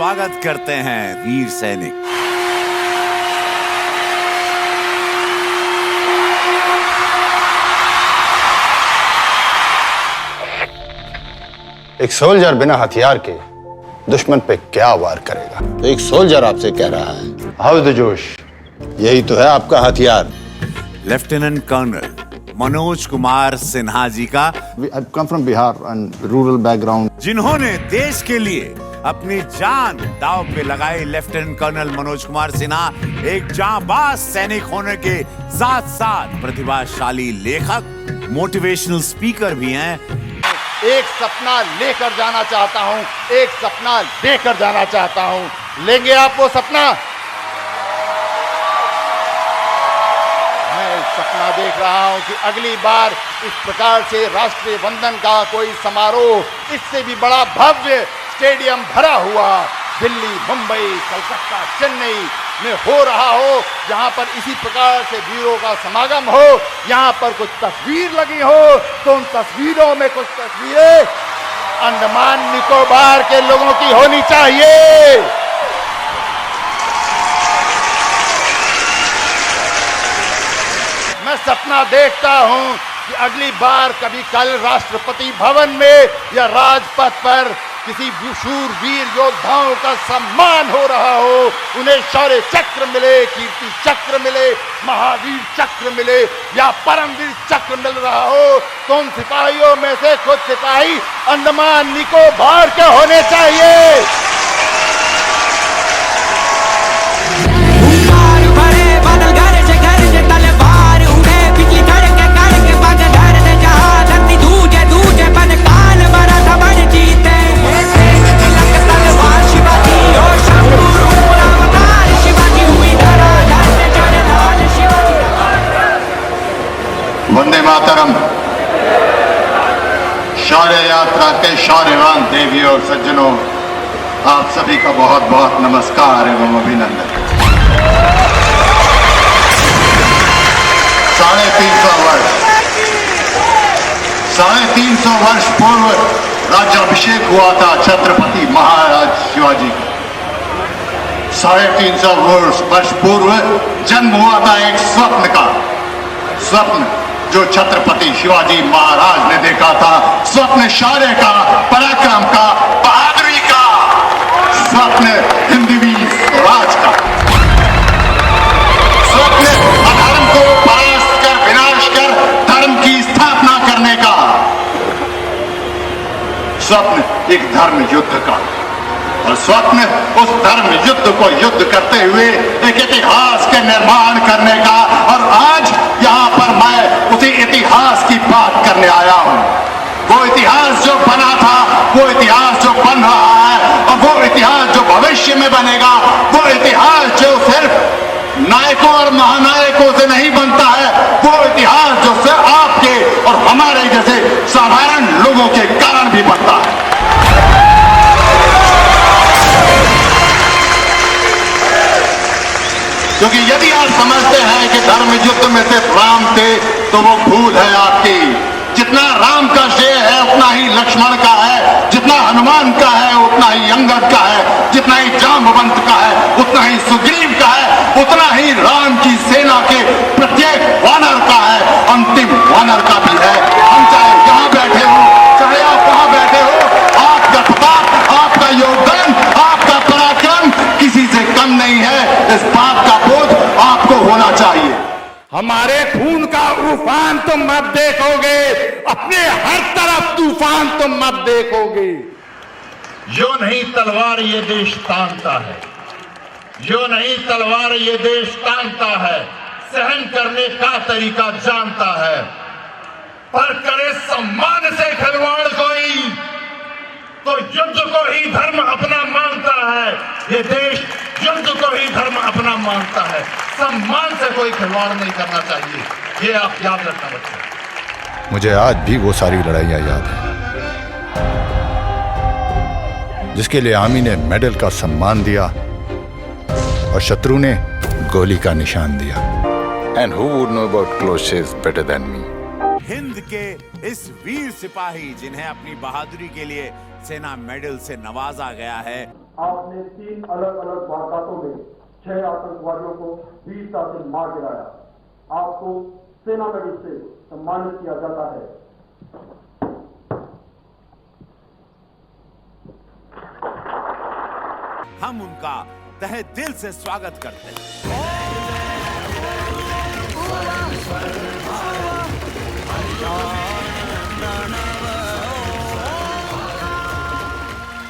स्वागत करते हैं वीर सैनिक। एक सोल्जर बिना हथियार के दुश्मन पे क्या वार करेगा? तो एक सोल्जर आपसे कह रहा है, हाउ द जोश? यही तो है आपका हथियार। लेफ्टिनेंट कर्नल मनोज कुमार सिन्हा जी का, I come from Bihar and rural background. जिन्होंने देश के लिए अपनी जान दांव पे लगाई। लेफ्टिनेंट कर्नल मनोज कुमार सिन्हा एक जांबाज सैनिक होने के साथ साथ प्रतिभाशाली लेखक, मोटिवेशनल स्पीकर भी हैं। एक सपना लेकर जाना चाहता हूं, एक सपना लेकर जाना चाहता हूं। लेंगे आप वो सपना? मैं सपना देख रहा हूं कि अगली बार इस प्रकार से राष्ट्रीय वंदन का कोई समारोह इससे भी बड़ा भव्य स्टेडियम भरा हुआ दिल्ली, मुंबई, कलकत्ता, चेन्नई में हो रहा हो, जहां पर इसी प्रकार से वीरों का समागम हो, यहां पर कुछ तस्वीर लगी हो तो उन तस्वीरों में कुछ तस्वीरें अंडमान निकोबार के लोगों की होनी चाहिए। मैं सपना देखता हूं कि अगली बार कभी कल राष्ट्रपति भवन में या राजपथ पर किसी शूरवीर योद्धाओं का सम्मान हो रहा हो, उन्हें शौर्य चक्र मिले, कीर्ति चक्र मिले, महावीर चक्र मिले या परमवीर चक्र मिल रहा हो, तो उन सिपाहियों में से कुछ सिपाही अंडमान निकोबार के होने चाहिए। वंदे मातरम। शौर्य यात्रा के शौर्यवान देवी और सज्जनों, आप सभी का बहुत बहुत नमस्कार एवं अभिनंदन। 350 वर्ष पूर्व राज्याभिषेक हुआ था छत्रपति महाराज शिवाजी का। 350 वर्ष पूर्व जन्म हुआ था एक स्वप्न का, स्वप्न जो छत्रपति शिवाजी महाराज ने देखा था। स्वप्न शौर्य का, पराक्रम का, बहादुरी का, स्वप्न हिंदवी स्वराज का, स्वप्न अधर्म को परास्त कर, विनाश कर धर्म की स्थापना करने का, स्वप्न एक धर्म युद्ध का, और स्वप्न उस धर्म युद्ध को युद्ध करते हुए एक इतिहास के निर्माण करने का। और आज यहाँ पर मैं उसी इतिहास की बात करने आया हूँ। वो इतिहास जो बना था, वो इतिहास जो बन रहा है, और वो इतिहास जो भविष्य में बनेगा, वो इतिहास जो सिर्फ नायकों और महानायकों से नहीं बनता है, वो इतिहास जो सिर्फ आपके और हमारे जैसे साधारण लोगों के कारण भी बनता है। क्योंकि यदि आप समझते हैं कि धर्म युद्ध में सिर्फ राम थे, तो वो भूल है आपकी। जितना राम का श्रेय है उतना ही लक्ष्मण का है, जितना हनुमान का है उतना ही अंगद का है, जितना ही जाम्बवंत का है उतना ही सुग्रीव का है, उतना ही राम की सेना के प्रत्येक वानर का है, अंतिम वानर का भी है। हम चाहे यहाँ बैठे हो, चाहे आप वहां बैठे हो, आपका प्रताप, आपका योगदान, आपका पराक्रम किसी से कम नहीं है। इस बात का बोध आपको होना चाहिए। हमारे खून का उफान तुम मत देखोगे, अपने हर तरफ तूफान तुम मत देखोगे। जो नहीं तलवार ये देश तानता है, जो नहीं तलवार ये देश तानता है, सहन करने का तरीका जानता है, पर करे सम्मान से खिलवाड़ कोई तो युद्ध को ही धर्म अपना मानता है। ये देश युद्ध को ही धर्म अपना मानता है। सम्मान से कोई खिलवाड़ नहीं करना चाहिए, ये आप याद रखना बच्चे। मुझे आज भी वो सारी लड़ाइयाँ याद हैं जिसके लिए आर्मी ने मेडल का सम्मान दिया और शत्रु ने गोली का निशान दिया। And who would know about clothes better than me? Hind के इस वीर सिपाही जिन्हें अपनी बहादुरी के लिए सेना मेडल से नवाजा गया है, आपने 3 अलग अलग वारदातों में 6 आतंकवादियों को वीरता से मार गिराया। आपको सेना मेडल से सम्मानित किया जाता है। हम उनका तहे दिल से स्वागत करते हैं।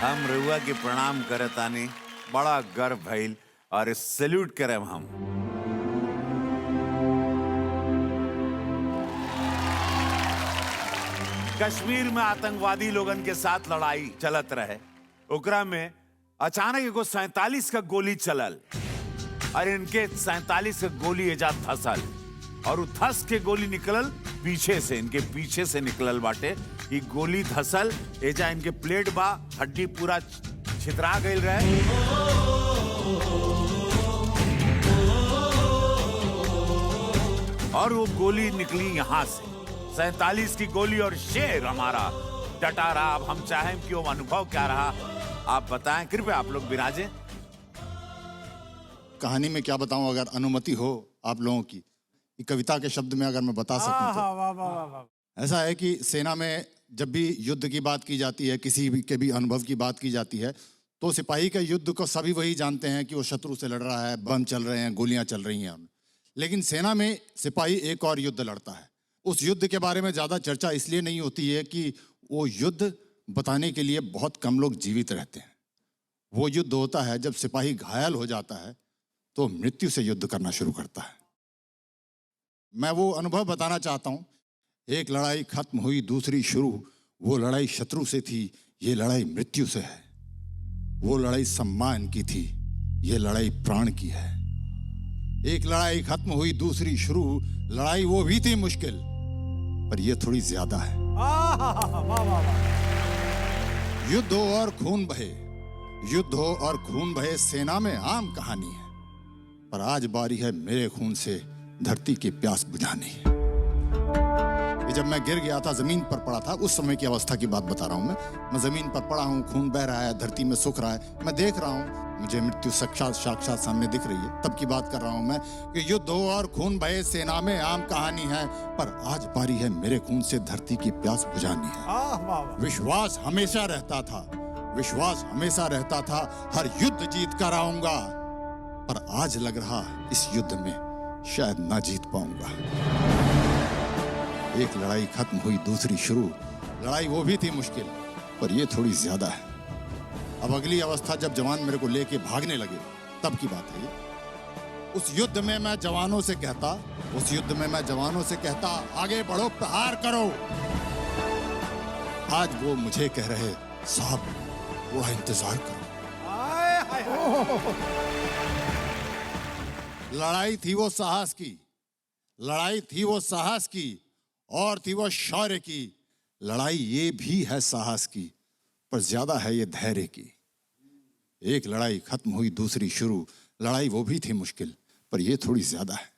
हम रुआ के प्रणाम करतानी बड़ा गर्व भइल और सैल्यूट करब हम। कश्मीर में आतंकवादी लोगन के साथ लड़ाई चलत रहे, ओकरा में अचानक एगो 47 का गोली चलल और इनके 47 का गोली एजा धसल और धस के गोली निकलल पीछे से, इनके पीछे से निकलल बाटे। ये गोली धसल एजा इनके प्लेट बा, हड्डी पूरा छितरा गईल रहे। और वो गोली निकली यहां से 47 की गोली और शेर हमारा डटा रहा। अब हम चाहें कि वो अनुभव क्या रहा आप बताएं, कृपया आप लोग विराजें। कहानी में क्या बताऊं, अगर अनुमति हो आप लोगों की, कविता के शब्द में अगर मैं बता सकूं तो ऐसा है कि सेना में जब भी युद्ध की बात की जाती है, किसी भी के भी अनुभव की बात की जाती है, तो सिपाही के युद्ध को सभी वही जानते हैं कि वो शत्रु से लड़ रहा है, बम चल रहे हैं, गोलियां चल रही हैं। लेकिन सेना में सिपाही एक और युद्ध लड़ता है। उस युद्ध के बारे में ज़्यादा चर्चा इसलिए नहीं होती है कि वो युद्ध बताने के लिए बहुत कम लोग जीवित रहते हैं। वो युद्ध होता है जब सिपाही घायल हो जाता है तो मृत्यु से युद्ध करना शुरू करता है। मैं वो अनुभव बताना चाहता हूँ। एक लड़ाई खत्म हुई, दूसरी शुरू। वो लड़ाई शत्रु से थी, ये लड़ाई मृत्यु से है। वो लड़ाई सम्मान की थी, ये लड़ाई प्राण की है। एक लड़ाई खत्म हुई, दूसरी शुरू। लड़ाई वो भी थी मुश्किल, पर ये थोड़ी ज्यादा है। युद्ध हो और खून बहे, युद्ध हो और खून बहे, सेना में आम कहानी है। पर आज बारी है मेरे खून से धरती की प्यास बुझानी। जब मैं गिर गया था, जमीन पर पड़ा था, उस समय की अवस्था की बात बता रहा हूं मैं जमीन पर पड़ा हूं, खून बह रहा है, धरती में सूख रहा है, मैं देख रहा हूं, मुझे मृत्यु साक्षात सामने दिख रही है। तब की बात कर रहा हूं मैं कि युद्ध हो और खून बहे, सेना में आम कहानी है, पर आज बारी है मेरे खून से धरती की प्यास बुझानी है। विश्वास हमेशा रहता था, विश्वास हमेशा रहता था, हर युद्ध जीत कर आऊंगा, पर आज लग रहा इस युद्ध में शायद ना जीत पाऊंगा। एक लड़ाई खत्म हुई, दूसरी शुरू। लड़ाई वो भी थी मुश्किल, पर ये थोड़ी ज्यादा है। अब अगली अवस्था जब जवान मेरे को लेके भागने लगे, तब की बात है ये। उस युद्ध में मैं जवानों से कहता, उस युद्ध में मैं जवानों से कहता, आगे बढ़ो, प्रहार करो। आज वो मुझे कह रहे, साहब थोड़ा इंतजार करो। लड़ाई थी वो साहस की, लड़ाई थी वो साहस की, और थी वो शौर्य की। लड़ाई ये भी है साहस की, पर ज्यादा है ये धैर्य की। एक लड़ाई खत्म हुई, दूसरी शुरू। लड़ाई वो भी थी मुश्किल, पर ये थोड़ी ज्यादा है।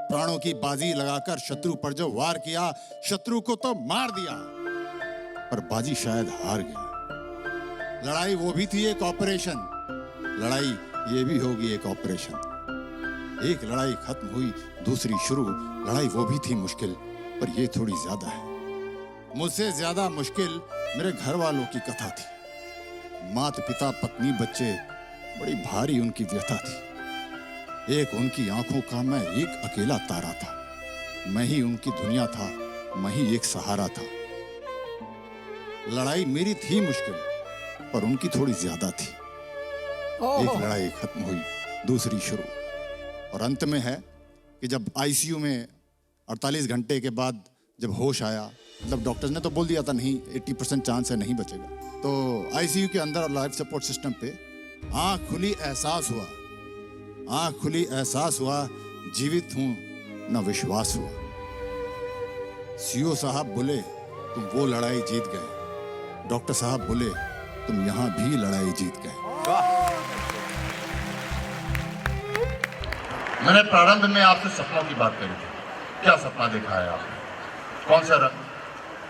प्राणों की बाजी लगाकर शत्रु पर जो वार किया, शत्रु को तो मार दिया, पर बाजी शायद हार गया। लड़ाई वो भी थी एक ऑपरेशन, लड़ाई ये भी होगी एक ऑपरेशन। एक लड़ाई खत्म हुई, दूसरी शुरू। लड़ाई वो भी थी मुश्किल, पर ये थोड़ी ज्यादा है। मुझसे ज्यादा मुश्किल मेरे घर वालों की कथा थी। माता पिता, पत्नी, बच्चे, बड़ी भारी उनकी व्यथा थी। एक उनकी आंखों का मैं एक अकेला तारा था। मैं ही उनकी दुनिया था, मैं ही एक सहारा था। लड़ाई मेरी थी मुश्किल, पर उनकी थोड़ी ज्यादा थी। एक लड़ाई खत्म हुई, दूसरी शुरू। और अंत में है कि जब आईसीयू में 48 घंटे के बाद जब होश आया, मतलब डॉक्टर्स ने तो बोल दिया था नहीं, 80% चांस है नहीं बचेगा, तो आईसीयू के अंदर लाइफ सपोर्ट सिस्टम पे आँख खुली, एहसास हुआ, आँख खुली, एहसास हुआ, जीवित हूँ, ना विश्वास हुआ। सीओ साहब बोले तुम वो लड़ाई जीत गए, डॉक्टर साहब बोले तुम यहाँ भी लड़ाई जीत गए। मैंने प्रारंभ में आपसे सपनों की बात करी थी। क्या सपना देखा है आपने? कौन सा रंग?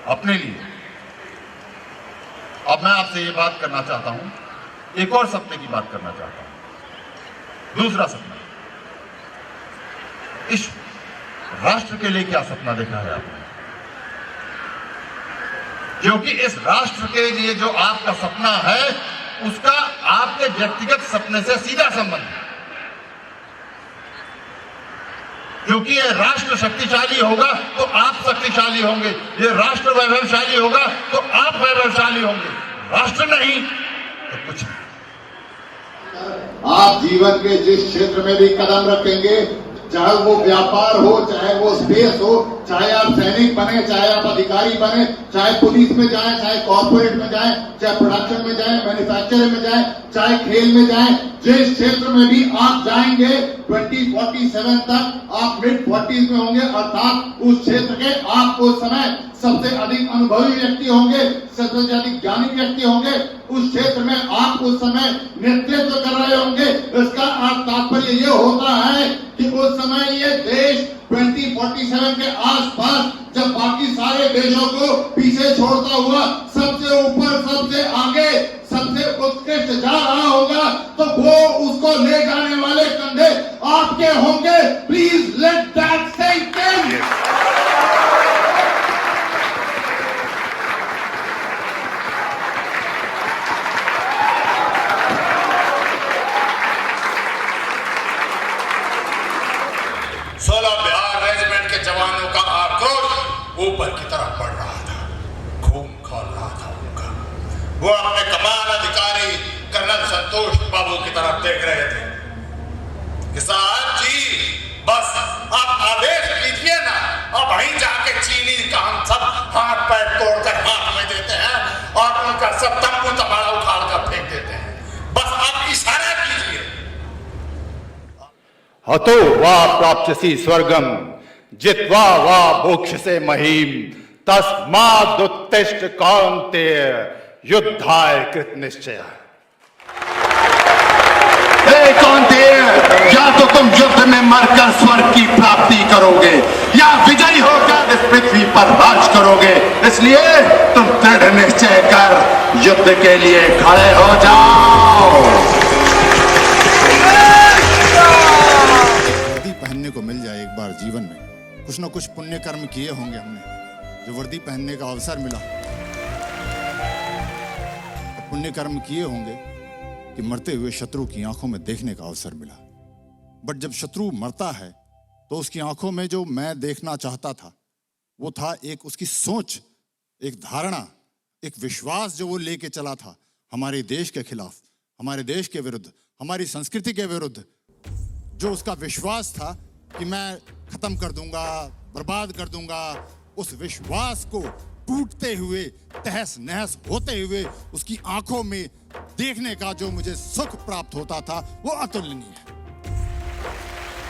अपने लिए। अब मैं आपसे ये बात करना चाहता हूं एक और सपने की बात करना चाहता हूं। दूसरा सपना, इस राष्ट्र के लिए क्या सपना देखा है आपने? क्योंकि इस राष्ट्र के लिए जो आपका सपना है उसका आपके व्यक्तिगत सपने से सीधा संबंध है। क्योंकि ये राष्ट्र शक्तिशाली होगा तो आप शक्तिशाली होंगे, ये राष्ट्र वैभवशाली होगा तो आप वैभवशाली होंगे, राष्ट्र नहीं तो कुछ नहीं। आप जीवन के जिस क्षेत्र में भी कदम रखेंगे, चाहे वो व्यापार हो, चाहे वो स्पेस हो, चाहे आप सैनिक बने, चाहे आप अधिकारी बने, चाहे पुलिस में जाएं, चाहे कॉर्पोरेट में जाएं, चाहे प्रोडक्शन में जाएं, मैन्युफैक्चरिंग में जाएं, चाहे खेल में जाएं, जिस क्षेत्र में भी आप जाएंगे 2047 तक आप मिड 40s में होंगे, अर्थात उस क्षेत्र के आप उस समय सबसे अधिक अनुभवी व्यक्ति होंगे, सबसे अधिक ज्ञानी व्यक्ति होंगे, उस क्षेत्र में आप उस समय नेतृत्व कर रहे होंगे। इसका तात्पर्य ये होता है कि उस समय ये देश 2047 के आसपास जब बाकी सारे देशों को पीछे छोड़ता हुआ सबसे ऊपर, सबसे आगे, सबसे उत्कृष्ट जा रहा होगा, तो वो उसको ले जाने वाले कंधे आपके होंगे। Please let that sink in. 16 Bihar regiment के जवानों का आक्रोश ऊपर की तरफ बढ़ रहा था, खून खौल रहा था उनका। वो अपने कमान अधिकारी कर्नल संतोष बाबू की तरफ देख रहे थे कि साहब जी बस आप आदेश कीजिए ना, अब वहीं जाके चीनी का हम सब हाथ पैर तोड़कर हाथ में देते हैं और उनका सब तंबू तबाड़ा उखाड़ कर फेंक देते हैं, बस आप इशारा कीजिए। हतो वा प्राप्स्यसि स्वर्गम जित्वा वा मोक्षसे महीम तस्मादुत्तिष्ठ कौन्तेय युद्धाय कृत निश्चय। कौन्तेय, या तो तुम युद्ध में मरकर स्वर्ग की प्राप्ति करोगे या विजयी होकर इस पृथ्वी पर राज करोगे, इसलिए तुम दृढ़ निश्चय कर युद्ध के लिए खड़े हो जाओ। वर्दी पहनने को मिल जाए एक बार जीवन में, कुछ ना कुछ पुण्य कर्म किए होंगे हमने, जो वर्दी पहनने का अवसर मिला, पुण्य कर्म किए होंगे कि मरते हुए शत्रु की आंखों में देखने का अवसर मिला। बट जब शत्रु मरता है तो उसकी आंखों में जो मैं देखना चाहता था वो था एक उसकी सोच, एक धारणा, एक विश्वास जो वो लेके चला था हमारे देश के खिलाफ, हमारे देश के विरुद्ध, हमारी संस्कृति के विरुद्ध। जो उसका विश्वास था कि मैं खत्म कर दूंगा, बर्बाद कर दूंगा, उस विश्वास को टूटते हुए, तहस नहस होते हुए उसकी आंखों में देखने का जो मुझे सुख प्राप्त होता था वो अतुलनीय है।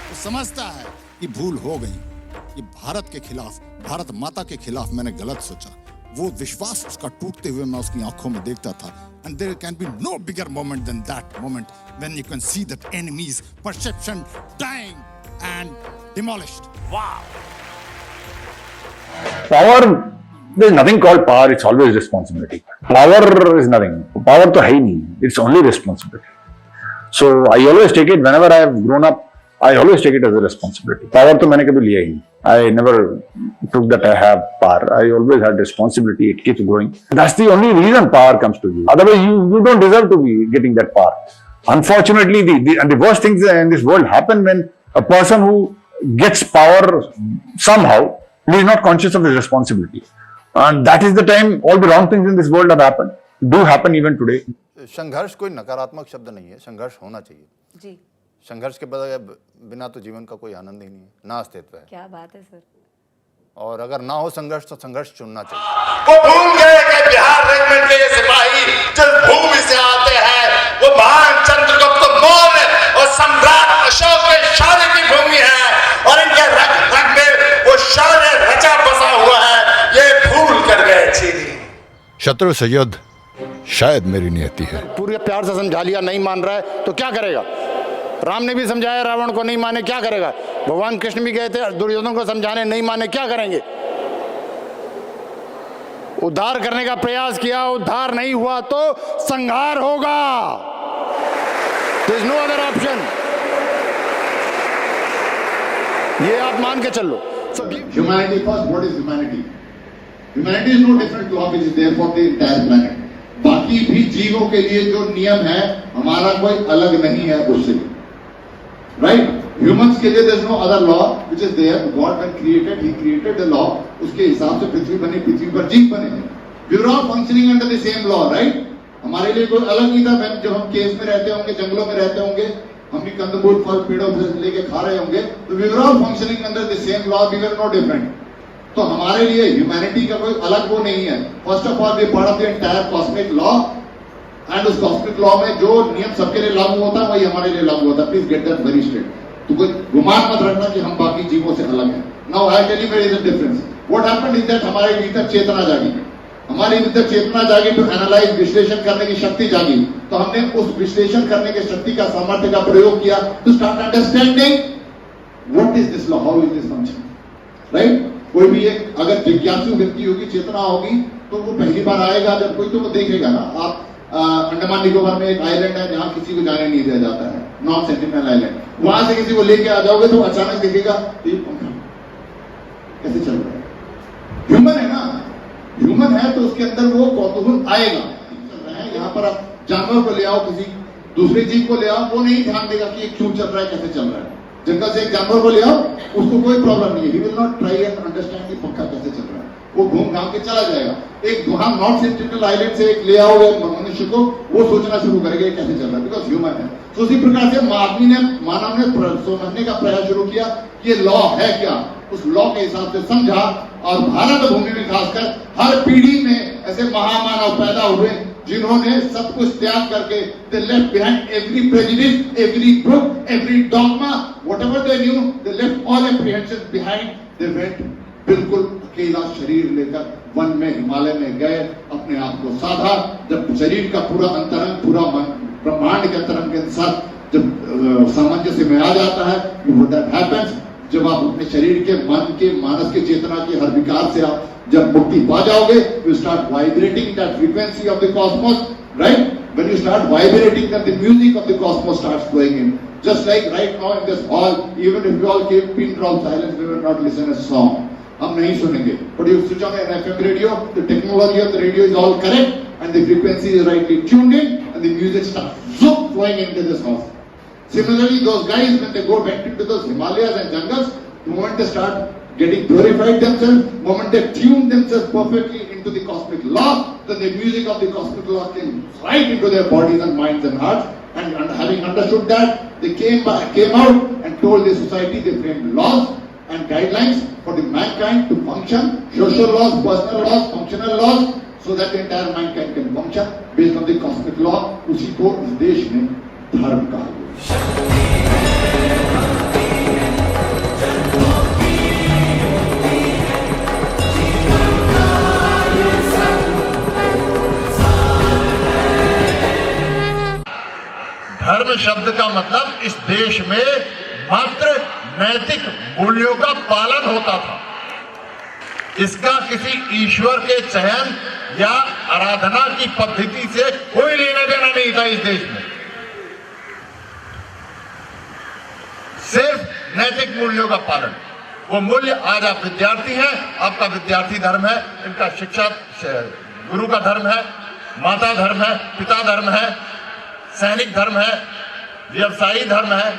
वो समझता है कि भूल हो गई, कि भारत के खिलाफ, भारत माता के खिलाफ मैंने गलत सोचा। वो विश्वास उसका टूटते हुए मैं उसकी आंखों में देखता था। And there can be no bigger moment than that moment when you can see that enemy's perception dying and demolished. Wow! Power, there's nothing called power, it's always responsibility. Power is nothing. Power to hai nahi, it's only responsibility. So I always take it, whenever I have grown up, I always take it as a responsibility. Power to maine kabhi liya hi nahi. I never took that I have power. I always had responsibility. It keeps growing. That's the only reason power comes to you. Otherwise, you don't deserve to be getting that power. Unfortunately, the worst things in this world happen when a person who gets power somehow, he is not conscious of his responsibility. And that is the time all the wrong things in this world have happened, do happen even today. संघर्ष कोई नकारात्मक शब्द नहीं है, संघर्ष होना चाहिए जी। संघर्ष के बिना तो जीवन का कोई आनंद ही नहीं है, ना अस्तित्व है। क्या बात है सर। और अगर ना हो संघर्ष तो संघर्ष चुनना चाहिए। वो भूल गए कि बिहार रेजिमेंट के ये सिपाही जिस भूमि से आते हैं वो महान चंद्रगुप्त मौर्य और सम्राट अशोक के शौर्य की भूमि है और इनके रग रग में वो शौर्य रचा बसा हुआ है, ये भूल कर गए चीनी। शत्रु से युद्ध शायद मेरी नियति है। पूरे प्यार से समझा लिया, नहीं मान रहा है तो क्या करेगा? राम ने भी समझाया रावण को, नहीं माने क्या करेगा? भगवान कृष्ण भी गए थे दुर्योधन को समझाने, नहीं माने क्या करेंगे? उद्धार करने का प्रयास किया, उद्धार नहीं हुआ तो संहार होगा। There is no other option. ये आप मान के चलो. So Humanity first. What is humanity? Humanity is no different law which is there for the entire planet. बाकी भी जीवों के लिए जो नियम है हमारा कोई अलग नहीं है उससे. Right? Humans के लिए there is no other law which is there. God when created, He created the law. उसके हिसाब से पृथ्वी बनी, पृथ्वी पर जीव बने हैं. We are all functioning under the same law, right? हमारे लिए कोई अलग नहीं था. जब हम केस में रहते होंगे, जंगलों में रहते होंगे, हम भी कंदमूल फल पेड़ों से लेके खा रहे होंगे, तो we were all functioning under the same law. We were no different. तो हमारे लिए ह्यूमैनिटी का कोई अलग वो नहीं है. First of all we part of the entire cosmic law and उस कॉस्मिक लॉ में जो नियम सबके लिए लागू होता है वही हमारे लिए लागू होता है. Please get that very straight. तो कोई गुमान मत रखना कि हम बाकी जीवों से अलग हैं. Now I tell you where is the difference. What happened is that हमारे भीतर चेतना जागी. हमारे भीतर चेतना जागी टू एनालाइज, विश्लेषण करने की शक्ति जागी. तो हमने उस विश्लेषण करने की शक्ति का, सामर्थ्य का प्रयोग किया to start understanding what is this law, how is this function. Right? कोई भी एक अगर जिज्ञासु व्यक्ति होगी, चेतना होगी, तो वो पहली बार आएगा जब कोई, तो वो देखेगा ना. आप अंडमान निकोबार में एक आइलैंड है जहां किसी को जाने नहीं दिया जाता है, नॉन सेंटिनल आइलैंड. वहां से किसी को लेके आ जाओगे तो अचानक देखेगा ये पंखा कैसे चल रहा है. ह्यूमन है ना, ह्यूमन है तो उसके अंदर वो कौतूहल आएगा. चल रहा है. यहाँ पर आप जानवर को ले आओ, किसी दूसरे जीव को ले आओ, वो नहीं ध्यान देगा कि ये क्यों चल रहा है, कैसे चल रहा है. जंगल से एक जानवर को ले आओ, उसको कोई प्रॉब्लम नहीं है. He will not try and understand कि पंखा कैसे चल रहा है. वो घूम घाम के चला जाएगा. एक वहां नॉर्थ सेंटिनल आइलैंड से एक ले आओगे मनुष्य को, वो सोचना शुरू करेगा कैसे चल रहा है, बिकॉज ह्यूमन है. तो उसी प्रकार से मानव ने समझने का प्रयास शुरू किया कि ये लॉ है क्या. उस लॉ के हिसाब से समझा. और भारत भूमि में खासकर हर पीढ़ी में ऐसे महामानव पैदा हुए जिन्होंने सब कुछ त्याग करके they left behind every prejudice, every group, every dogma, whatever they knew, they left all apprehensions behind. They went बिल्कुल अकेला शरीर लेकर वन में, हिमालय में गए, अपने आप को साधा. जब शरीर का पूरा अंतरंग, पूरा मन ब्रह्मांड के अंतरंग के साथ जब सामंजस्य में आ जाता है, that happens. जब आप अपने शरीर के, मन के, मानस के, चेतना के हर विकार से आप जब मुक्ति पा जाओगे, you start vibrating that frequency of the cosmos, right? When you start vibrating, then the music of the cosmos starts flowing in. Just like right now in this hall, even if we all keep pin drop silence, we will not listen a song. हम नहीं सुनेंगे. But you switch on an FM radio, the technology of the radio is all correct, and the frequency is rightly tuned in, and the music starts zoom flowing into this house. Similarly, those guys, when they go back into those Himalayas and jungles, the moment they start getting purified themselves, the moment they tune themselves perfectly into the cosmic law, then the music of the cosmic law came right into their bodies and minds and hearts. And having understood that, they came out and told the society, they framed laws and guidelines for the mankind to function, social laws, personal laws, functional laws, so that the entire mankind can function based on the cosmic law. उसी को इस देश में धर्म कहा गया. धर्म शब्द का मतलब इस देश में मात्र नैतिक मूल्यों का पालन होता था. इसका किसी ईश्वर के चयन या आराधना की पद्धति से कोई लेना देना नहीं था. इस देश में सिर्फ नैतिक मूल्यों का पालन. वो मूल्य, आज आप विद्यार्थी हैं, आपका विद्यार्थी धर्म है, इनका शिक्षा गुरु का धर्म है, माता धर्म है, पिता धर्म है, सैनिक धर्म है, व्यवसायी धर्म है,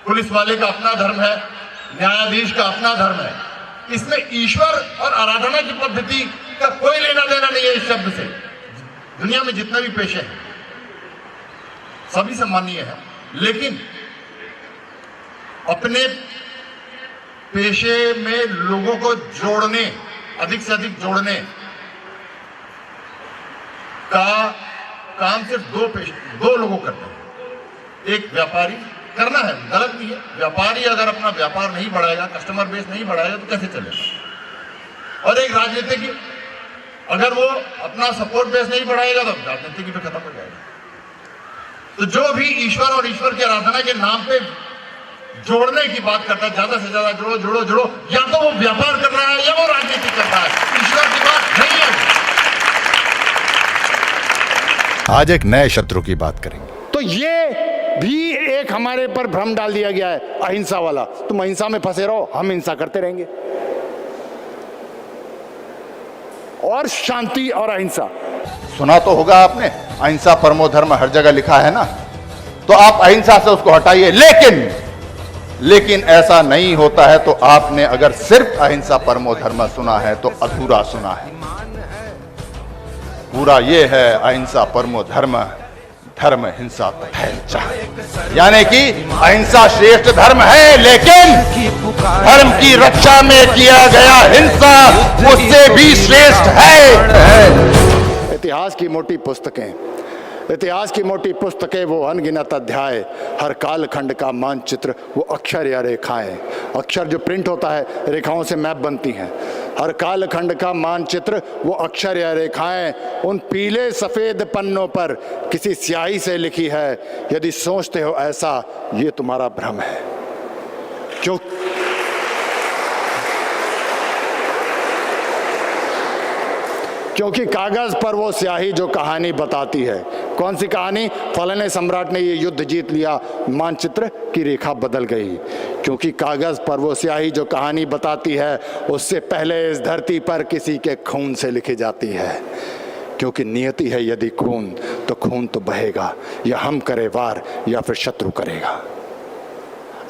पुलिस वाले का अपना धर्म है, न्यायाधीश का अपना धर्म है. इसमें ईश्वर और आराधना की पद्धति का कोई लेना देना नहीं है. इस शब्द से दुनिया में जितने भी पेशे हैं सभी सम्मानीय हैं, लेकिन अपने पेशे में लोगों को जोड़ने, अधिक से अधिक जोड़ने का काम सिर्फ दो लोगों करते हैं. एक व्यापारी, करना है, गलत नहीं है. व्यापारी अगर अपना व्यापार नहीं बढ़ाएगा, कस्टमर बेस नहीं बढ़ाएगा तो कैसे चलेगा. और एक राजनीतिज्ञ, अगर वो अपना सपोर्ट बेस नहीं बढ़ाएगा तो राजनीतिज्ञ पे खत्म हो जाएगा. तो जो भी ईश्वर और ईश्वर की आराधना के नाम पे जोड़ने की बात करता है, ज्यादा से ज्यादा जोड़ो जोड़ो जोड़ो, या तो वो व्यापार कर रहा है या वो राजनीति कर रहा है. ईश्वर की बात नहीं है. आज एक नए शत्रु की बात करेंगे. तो ये भी एक हमारे पर भ्रम डाल दिया गया है अहिंसा वाला। तुम अहिंसा में फंसे रहो, हम हिंसा करते रहेंगे। और शांति और अहिंसा सुना तो होगा आपने, अहिंसा परमो धर्म हर जगह लिखा है ना, तो आप अहिंसा से उसको हटाइए। लेकिन ऐसा नहीं होता है। तो आपने अगर सिर्फ अहिंसा परमो धर्म सुना है तो अधूरा सुना है। पूरा ये है अहिंसा परमो धर्म, धर्म हिंसा तथैव, यानी कि अहिंसा श्रेष्ठ धर्म है, लेकिन धर्म की रक्षा में किया गया हिंसा उससे भी श्रेष्ठ है। इतिहास की मोटी पुस्तकें, इतिहास की मोटी पुस्तकें, वो अनगिनत अध्याय, हर काल खंड का मानचित्र, वो अक्षर या रेखाएं। अक्षर जो प्रिंट होता है, रेखाओं से मैप बनती हैं। हर काल खंड का मानचित्र, वो अक्षर या रेखाएं उन पीले सफेद पन्नों पर किसी स्याही से लिखी है। यदि सोचते हो ऐसा, ये तुम्हारा भ्रम है। क्यों? क्योंकि कागज पर वो स्याही जो कहानी बताती है, कौन सी कहानी? फलाने सम्राट ने ये युद्ध जीत लिया, मानचित्र की रेखा बदल गई। क्योंकि कागज पर वो स्याही जो कहानी बताती है, उससे पहले इस धरती पर किसी के खून से लिखी जाती है। क्योंकि नियति है यदि खून, तो खून तो बहेगा, या हम करे वार या फिर शत्रु करेगा।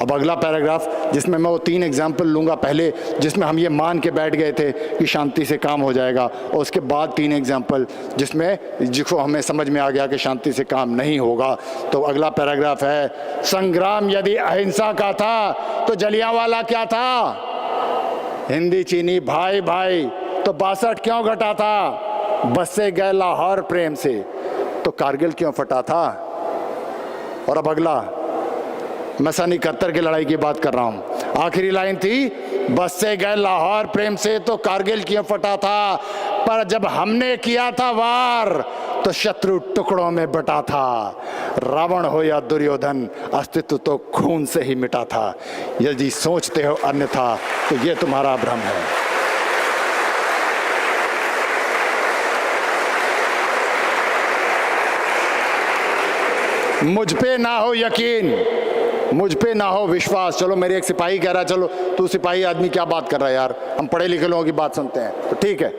अब अगला पैराग्राफ, जिसमें मैं वो 3 एग्जाम्पल लूंगा, पहले जिसमें हम ये मान के बैठ गए थे कि शांति से काम हो जाएगा, और उसके बाद 3 एग्जाम्पल जिसको हमें समझ में आ गया कि शांति से काम नहीं होगा। तो अगला पैराग्राफ है, संग्राम यदि अहिंसा का था तो जलियांवाला क्या था? हिंदी चीनी भाई भाई, तो 62 क्यों घटा था? बससे गए लाहौर प्रेम से, तो कारगिल क्यों फटा था? और अब अगला, मैं सन 71 की लड़ाई की बात कर रहा हूं। आखिरी लाइन थी, बस से गए लाहौर प्रेम से, तो कारगिल क्यों फटा था? पर जब हमने किया था वार, तो शत्रु टुकड़ों में बटा था। रावण हो या दुर्योधन, अस्तित्व तो खून से ही मिटा था। यदि सोचते हो अन्यथा, तो ये तुम्हारा भ्रम है। मुझ पे ना हो यकीन, मुझ पे ना हो विश्वास। चलो मेरे एक सिपाही कह रहा है, चलो तू सिपाही आदमी क्या बात कर रहा है यार, हम पढ़े लिखे लोगों की बात सुनते हैं, तो ठीक है।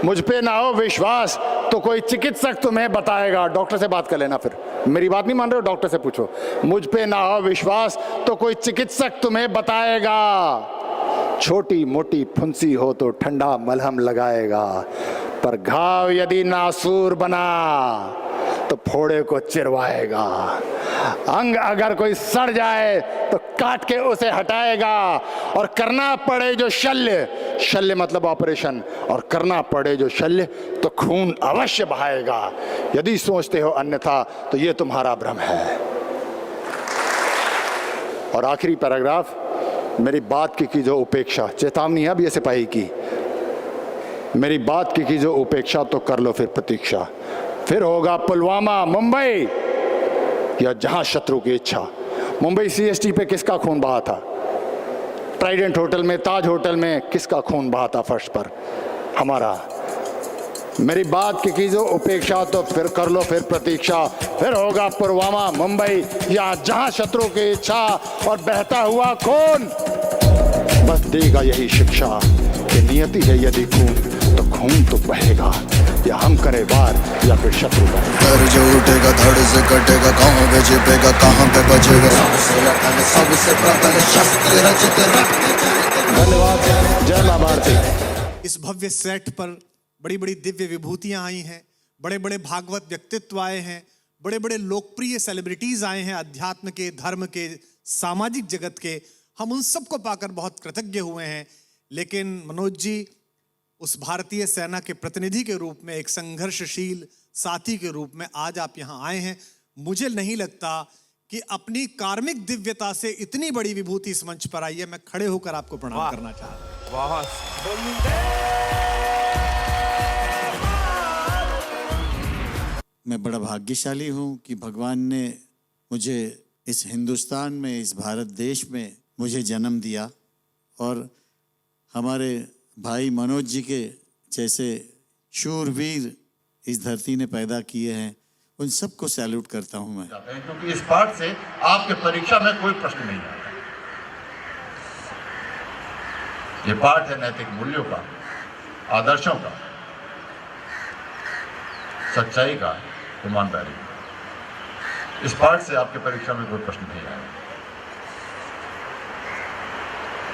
मुझ पे ना हो विश्वास तो कोई चिकित्सक तुम्हें बताएगा। डॉक्टर से बात कर लेना, फिर मेरी बात नहीं मान रहे हो, डॉक्टर से पूछो। मुझ पे ना हो विश्वास तो कोई चिकित्सक तुम्हें बताएगा। छोटी मोटी फुंसी हो तो ठंडा मलहम लगाएगा, पर घाव यदि नासूर बना तो फोड़े को चिरवाएगा। अंग अगर कोई सड़ जाए तो काट के उसे हटाएगा, और करना पड़े जो शल्य, शल्य मतलब ऑपरेशन, और करना पड़े जो शल्य तो खून अवश्य बहाएगा। यदि सोचते हो अन्यथा, तो ये तुम्हारा भ्रम है। और आखिरी पैराग्राफ, मेरी बात की जो उपेक्षा, चेतावनी है अब ये सिपाही की, मेरी बात की जो उपेक्षा तो कर लो फिर प्रतीक्षा। फिर होगा पुलवामा, मुंबई, या जहां शत्रु की इच्छा। मुंबई CST पे किसका खून बहा था? ट्राइडेंट होटल में, ताज होटल में किसका खून बहा था फर्श पर? हमारा। मेरी बात की जो उपेक्षा तो फिर कर लो फिर प्रतीक्षा। फिर होगा पुलवामा, मुंबई, या जहां शत्रु की इच्छा, और बहता हुआ खून बस देगा यही शिक्षा कि नियति है यदि खून, तो खून तो बहेगा, या हम करे वार या फिर शत्रु करेगा। डर जो उठेगा धड़ से कटेगा, कहाँ पे छिपेगा कहाँ पे बचेगा। सबसे प्रबल शस्त्र रचित रक्त। धन्यवाद। जय मां भारती। इस भव्य सेट पर बड़ी बड़ी दिव्य विभूतियां आई हैं, बड़े बड़े भागवत व्यक्तित्व आए हैं, बड़े बड़े लोकप्रिय सेलिब्रिटीज आए हैं, अध्यात्म के, धर्म के, सामाजिक जगत के। हम उन सबको पाकर बहुत कृतज्ञ हुए हैं। लेकिन मनोज जी, उस भारतीय सेना के प्रतिनिधि के रूप में, एक संघर्षशील साथी के रूप में आज आप यहां आए हैं। मुझे नहीं लगता कि अपनी कार्मिक दिव्यता से इतनी बड़ी विभूति इस मंच पर आई है। मैं खड़े होकर आपको प्रणाम करना चाहता हूं। मैं बड़ा भाग्यशाली हूँ कि भगवान ने मुझे इस हिंदुस्तान में, इस भारत देश में मुझे जन्म दिया, और हमारे भाई मनोज जी के जैसे शूरवीर इस धरती ने पैदा किए हैं। उन सबको सैल्यूट करता हूं मैं। क्योंकि इस पाठ से आपके परीक्षा में कोई प्रश्न नहीं आता। ये पाठ है नैतिक मूल्यों का, आदर्शों का, सच्चाई का, ईमानदारी का। इस पाठ से आपके परीक्षा में कोई प्रश्न नहीं आएगा।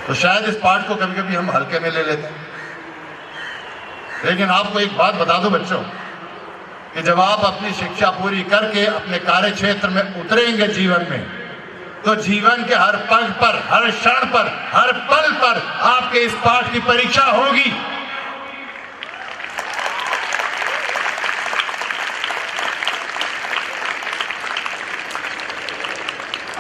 तो शायद इस पाठ को कभी कभी हम हल्के में ले लेते हैं, लेकिन आपको एक बात बता दूं बच्चों, कि जब आप अपनी शिक्षा पूरी करके अपने कार्य क्षेत्र में उतरेंगे जीवन में, तो जीवन के हर पल पर, हर क्षण पर, हर पल पर आपके इस पाठ की परीक्षा होगी।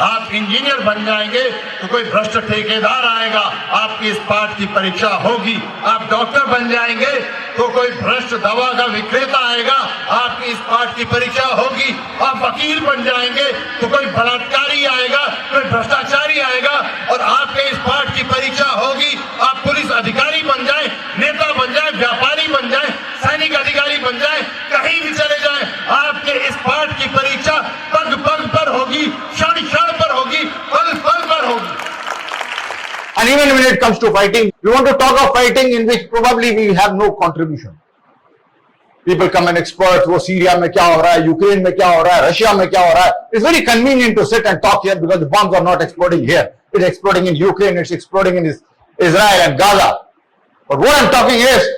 आप इंजीनियर बन जाएंगे तो कोई भ्रष्ट ठेकेदार आएगा, आपकी इस पाठ की परीक्षा होगी। आप डॉक्टर बन जाएंगे तो कोई भ्रष्ट दवा का विक्रेता आएगा, आपकी इस पाठ की परीक्षा होगी। आप वकील बन जाएंगे तो कोई बलात्कारी आएगा, कोई भ्रष्टाचारी आएगा, और आपके इस पाठ की परीक्षा होगी। आप पुलिस अधिकारी बन जाए, नेता बन जाए, व्यापारी बन जाए, सैनिक अधिकारी बन जाए, कहीं भी चले जाए, आपके इस पाठ की परीक्षा पग पग पर होगी, क्षण क्षण पर होगी, पल पल पर होगी। And even when it comes to fighting, you want to talk of fighting in which probably we have no contribution. People come and experts, वो सीरिया में क्या हो रहा है, यूक्रेन में क्या हो रहा है, रशिया में क्या हो रहा है. It's very convenient to sit and talk here because the bombs are not exploding here. It's exploding in Ukraine, it's exploding in Israel and Gaza. But what I'm talking is,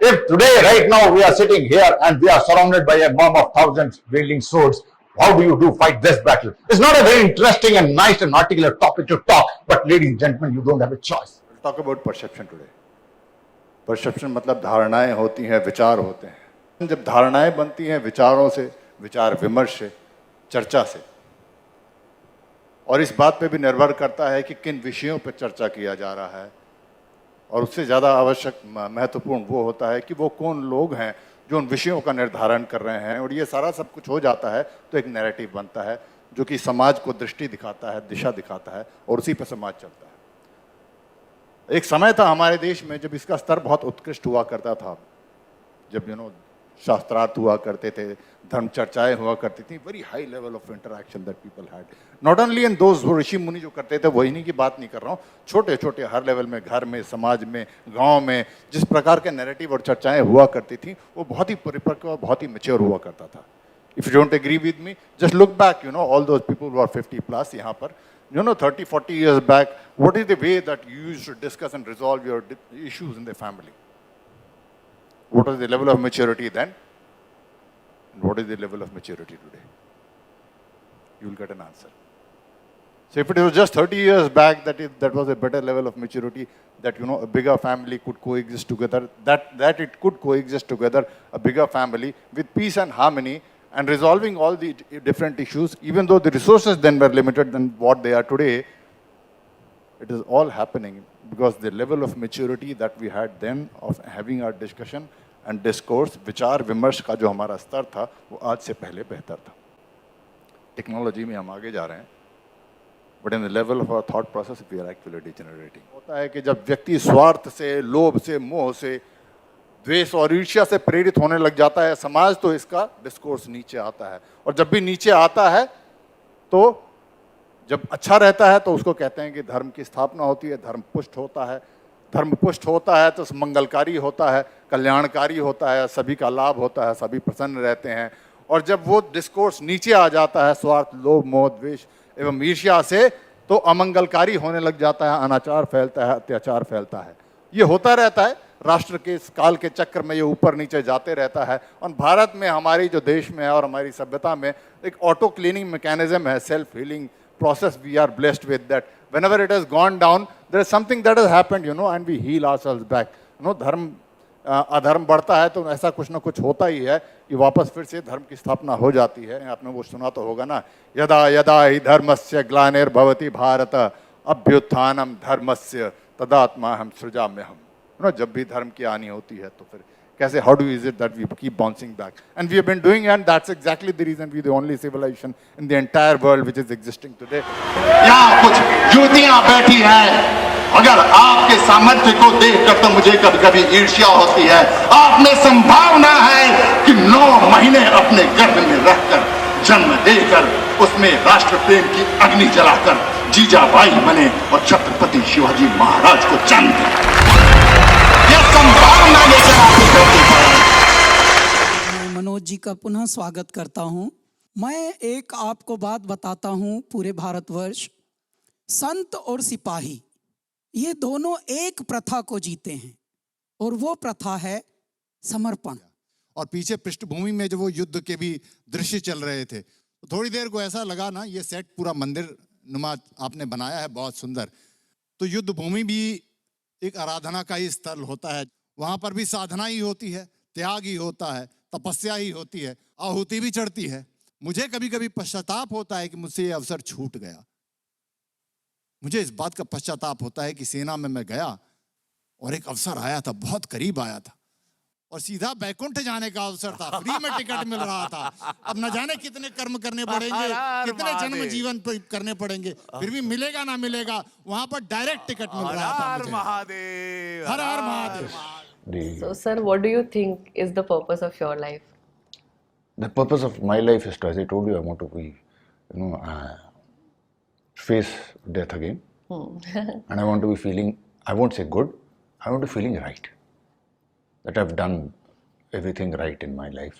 if today, right now, we are sitting here and we are surrounded by a mob of thousands wielding swords, how do you fight this battle? It's not a very interesting and nice and articulate topic to talk, but ladies and gentlemen, you don't have a choice. We'll talk about perception today. Perception मतलब धारणाएं होती हैं, विचार होते हैं। जब धारणाएं बनती हैं विचारों से, विचार विमर्श से, चर्चा से, और इस बात पे भी निर्भर करता है कि किन विषयों पर चर्चा किया जा रहा है, और उससे ज़्यादा आवश्यक महत्वपूर्ण वो होता है कि वो कौन लोग हैं जो उन विषयों का निर्धारण कर रहे हैं। और ये सारा सब कुछ हो जाता है तो एक नैरेटिव बनता है जो कि समाज को दृष्टि दिखाता है, दिशा दिखाता है, और उसी पर समाज चलता है। एक समय था हमारे देश में जब इसका स्तर बहुत उत्कृष्ट हुआ करता था, जब शास्त्रार्थ हुआ करते थे, धर्म चर्चाएं हुआ करती थी, very high level of interaction that people had, not only in those ऋषि मुनि जो करते थे, वही नहीं की बात नहीं कर रहा हूँ, छोटे छोटे हर लेवल में, घर में, समाज में, गांव में, जिस प्रकार के नैरेटिव और चर्चाएं हुआ करती थी वो बहुत ही परिपक्व और बहुत ही मैच्योर हुआ करता था। If you don't agree with me, just look back, all those people who are 50 plus यहाँ पर, 30-40 years back, what is the way that you used to discuss and resolve your issues in the family? What was the level of maturity then? And what is the level of maturity today? You will get an answer. So if it was just 30 years back that was a better level of maturity, that a bigger family could coexist together, that it could coexist together, a bigger family with peace and harmony and resolving all the different issues, even though the resources then were limited than what they are today, it is all happening because the level of maturity that we had then of having our discussion and discourse, विचार विमर्श का जो हमारा स्तर था वो आज से पहले बेहतर था। टेक्नोलॉजी में हम आगे जा रहे हैं, but in the level of our thought process we are actually degenerating. होता है कि जब व्यक्ति स्वार्थ से, लोभ से, मोह से, द्वेष और ईर्ष्या से प्रेरित होने लग जाता है समाज, तो इसका डिस्कोर्स नीचे आता है, और जब भी नीचे आता है तो जब अच्छा रहता है तो उसको कहते हैं कि धर्म की स्थापना होती है, धर्म पुष्ट होता है, धर्म पुष्ट होता है तो मंगलकारी होता है, कल्याणकारी होता है, सभी का लाभ होता है, सभी प्रसन्न रहते हैं। और जब वो डिस्कोर्स नीचे आ जाता है स्वार्थ, लोभ, मोह, द्वेष एवं ईर्ष्या से, तो अमंगलकारी होने लग जाता है, अनाचार फैलता है, अत्याचार फैलता है। ये होता रहता है, राष्ट्र के इस काल के चक्र में ये ऊपर नीचे जाते रहता है। और भारत में, हमारी जो देश में है और हमारी सभ्यता में एक ऑटो क्लीनिंग मैकेनिज्म है, self healing process we are blessed with, that whenever it has gone down there is something that has happened, and we heal ourselves back. धर्म अधर्म बढ़ता है तो ऐसा कुछ ना कुछ होता ही है कि वापस फिर से धर्म की स्थापना हो जाती है। आपने वो सुना तो होगा ना, यदा यदा हि धर्मस्य ग्लानिर्भवति भारत अभ्युत्थानम धर्मस्य तदात्माहं सृजाम्यहम्। जब भी धर्म की हानि होती है तो फिर कैसे how do is it that we keep bouncing back, and we have been doing, and that's exactly the reason we are the only civilization in the entire world which is existing today. यहाँ कुछ युवतियां बैठी हैं, अगर आपके सामर्थ्य को देखकर तो मुझे कभी कभी ईर्ष्या होती है। आप में संभावना है कि 9 महीने अपने गर्भ में रहकर जन्म देकर उसमें राष्ट्र प्रेम की अग्नि जलाकर जीजाबाई बने और छत्रपति शिवाजी महाराज को जन्म दिया। यह संभावना लेकर आपकी धरती पर। मैं मनोज जी का पुनः स्वागत करता हूं। मैं एक आपको बात बताता हूं, पूरे भारतवर्ष संत और सिपाही ये दोनों एक प्रथा को जीते हैं और वो प्रथा है समर्पण। और पीछे पृष्ठभूमि में जो वो युद्ध के भी दृश्य चल रहे थे, तो थोड़ी देर को ऐसा लगा ना, ये सेट पूरा मंदिर नुमा आपने बनाया है, बहुत सुंदर। तो युद्ध भूमि भी एक आराधना का ही स्थल होता है, वहां पर भी साधना ही होती है, त्याग ही होता है, तपस्या ही होती है, आहुति भी चढ़ती है। मुझे कभी कभी पश्चाताप होता है कि मुझसे ये अवसर छूट गया। मुझे इस बात का पश्चाताप होता है कि सेना में मैं गया और एक अवसर आया था, बहुत करीब आया था, और सीधा बैकुंठ जाने का अवसर था, फ्री में टिकट मिल रहा था। अब न जाने कितने कर्म करने पड़ेंगे, कितने जन्म जीवन करने पड़ेंगे, फिर भी मिलेगा ना मिलेगा, वहां पर डायरेक्ट टिकट मिल रहा था मुझे। महादेव, हर हर Mahadev. So, sir, what do you think is the purpose of your life? The purpose of my life is to, as I told you, I want to be, face death again. And I want to be feeling, I won't say good, I want to be feeling right. That I've done everything right in my life.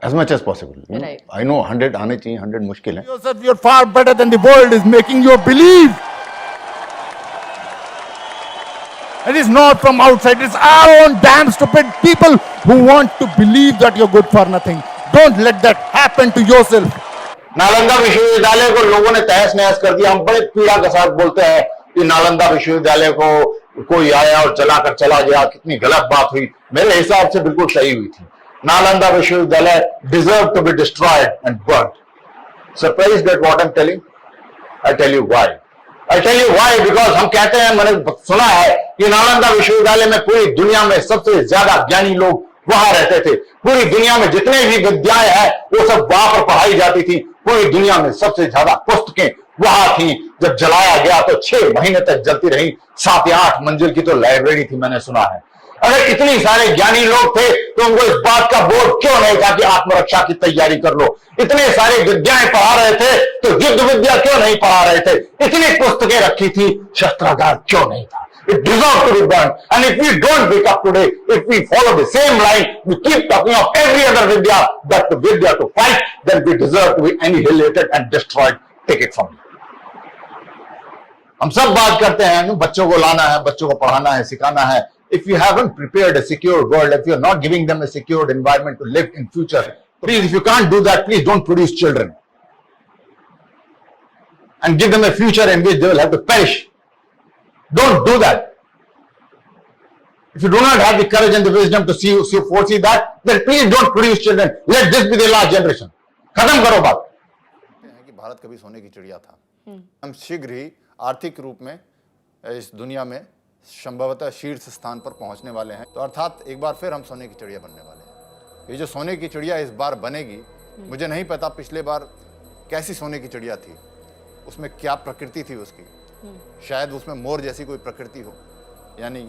As much as possible. Right. I know 100 आने चाहिए, 100 मुश्किल है. Yourself, you're far better than the world is making you believe. It is not from outside, it's our own damn stupid people who want to believe that you're good for nothing. Don't let that happen to yourself. Nalanda विश्वविद्यालय को लोगों ने तहस नहस कर दिया। हम बड़े पीड़ा के साथ बोलते हैं कि नालंदा विश्वविद्यालय को कोई आया और चलाकर चला गया, कितनी गलत बात हुई। मेरे हिसाब से बिल्कुल सही हुई थी। नालंदा विश्वविद्यालय deserved to be destroyed and burnt. Surprised at what I'm telling? I tell you why. I tell you why because हम कहते हैं, मैंने सुना है कि नालंदा विश्वविद्यालय में पूरी दुनिया में सबसे ज्यादा ज्ञानी लोग वहां रहते थे। पूरी दुनिया में जितने भी विद्याएं हैं वो सब वहां पर पढ़ाई जाती थी। पूरी दुनिया में सबसे ज्यादा पुस्तकें वहां थी। जब जलाया गया तो 6 महीने तक जलती रही। 7 या 8 मंजिल की तो लाइब्रेरी थी, मैंने सुना है। अगर इतने सारे ज्ञानी लोग थे तो उनको इस बात का बोध क्यों नहीं था कि आत्मरक्षा की तैयारी कर लो। इतने सारे विद्याएं पढ़ा रहे थे तो युद्ध विद्या क्यों नहीं पढ़ा रहे थे। इतनी पुस्तकें रखी थी, शस्त्रागार क्यों नहीं था। It deserves to be burned. And if we don't wake up today, if we follow the same line, we keep talking of every other vidya, but the vidya to fight, then we deserve to be annihilated and destroyed. Take it from me. हम सब बात करते हैं, बच्चों को लाना है, बच्चों को पढ़ाना है, सिखाना है। If you haven't prepared a secure world, if you're not giving them a secured environment to live in future, please, if you can't do that, please don't produce children. And give them a future in which they will have to perish. Don't do that. If you do not have the courage and the wisdom to foresee that, then please don't produce children. Let this be the last generation. खत्म करो बात। कि भारत कभी सोने की चिड़िया था। हम शीघ्र ही आर्थिक रूप में इस दुनिया में संभवतः शीर्ष स्थान पर पहुंचने वाले हैं। तो अर्थात एक बार फिर हम सोने की चिड़िया बनने वाले हैं। ये जो सोने की चिड़िया इस बार बनेगी, मुझे नहीं पता पिछले बार कैसी सोने की चिड़िया थी, उसमें क्या प्रकृति थी उसकी। शायद उसमें मोर जैसी कोई प्रकृति हो, यानी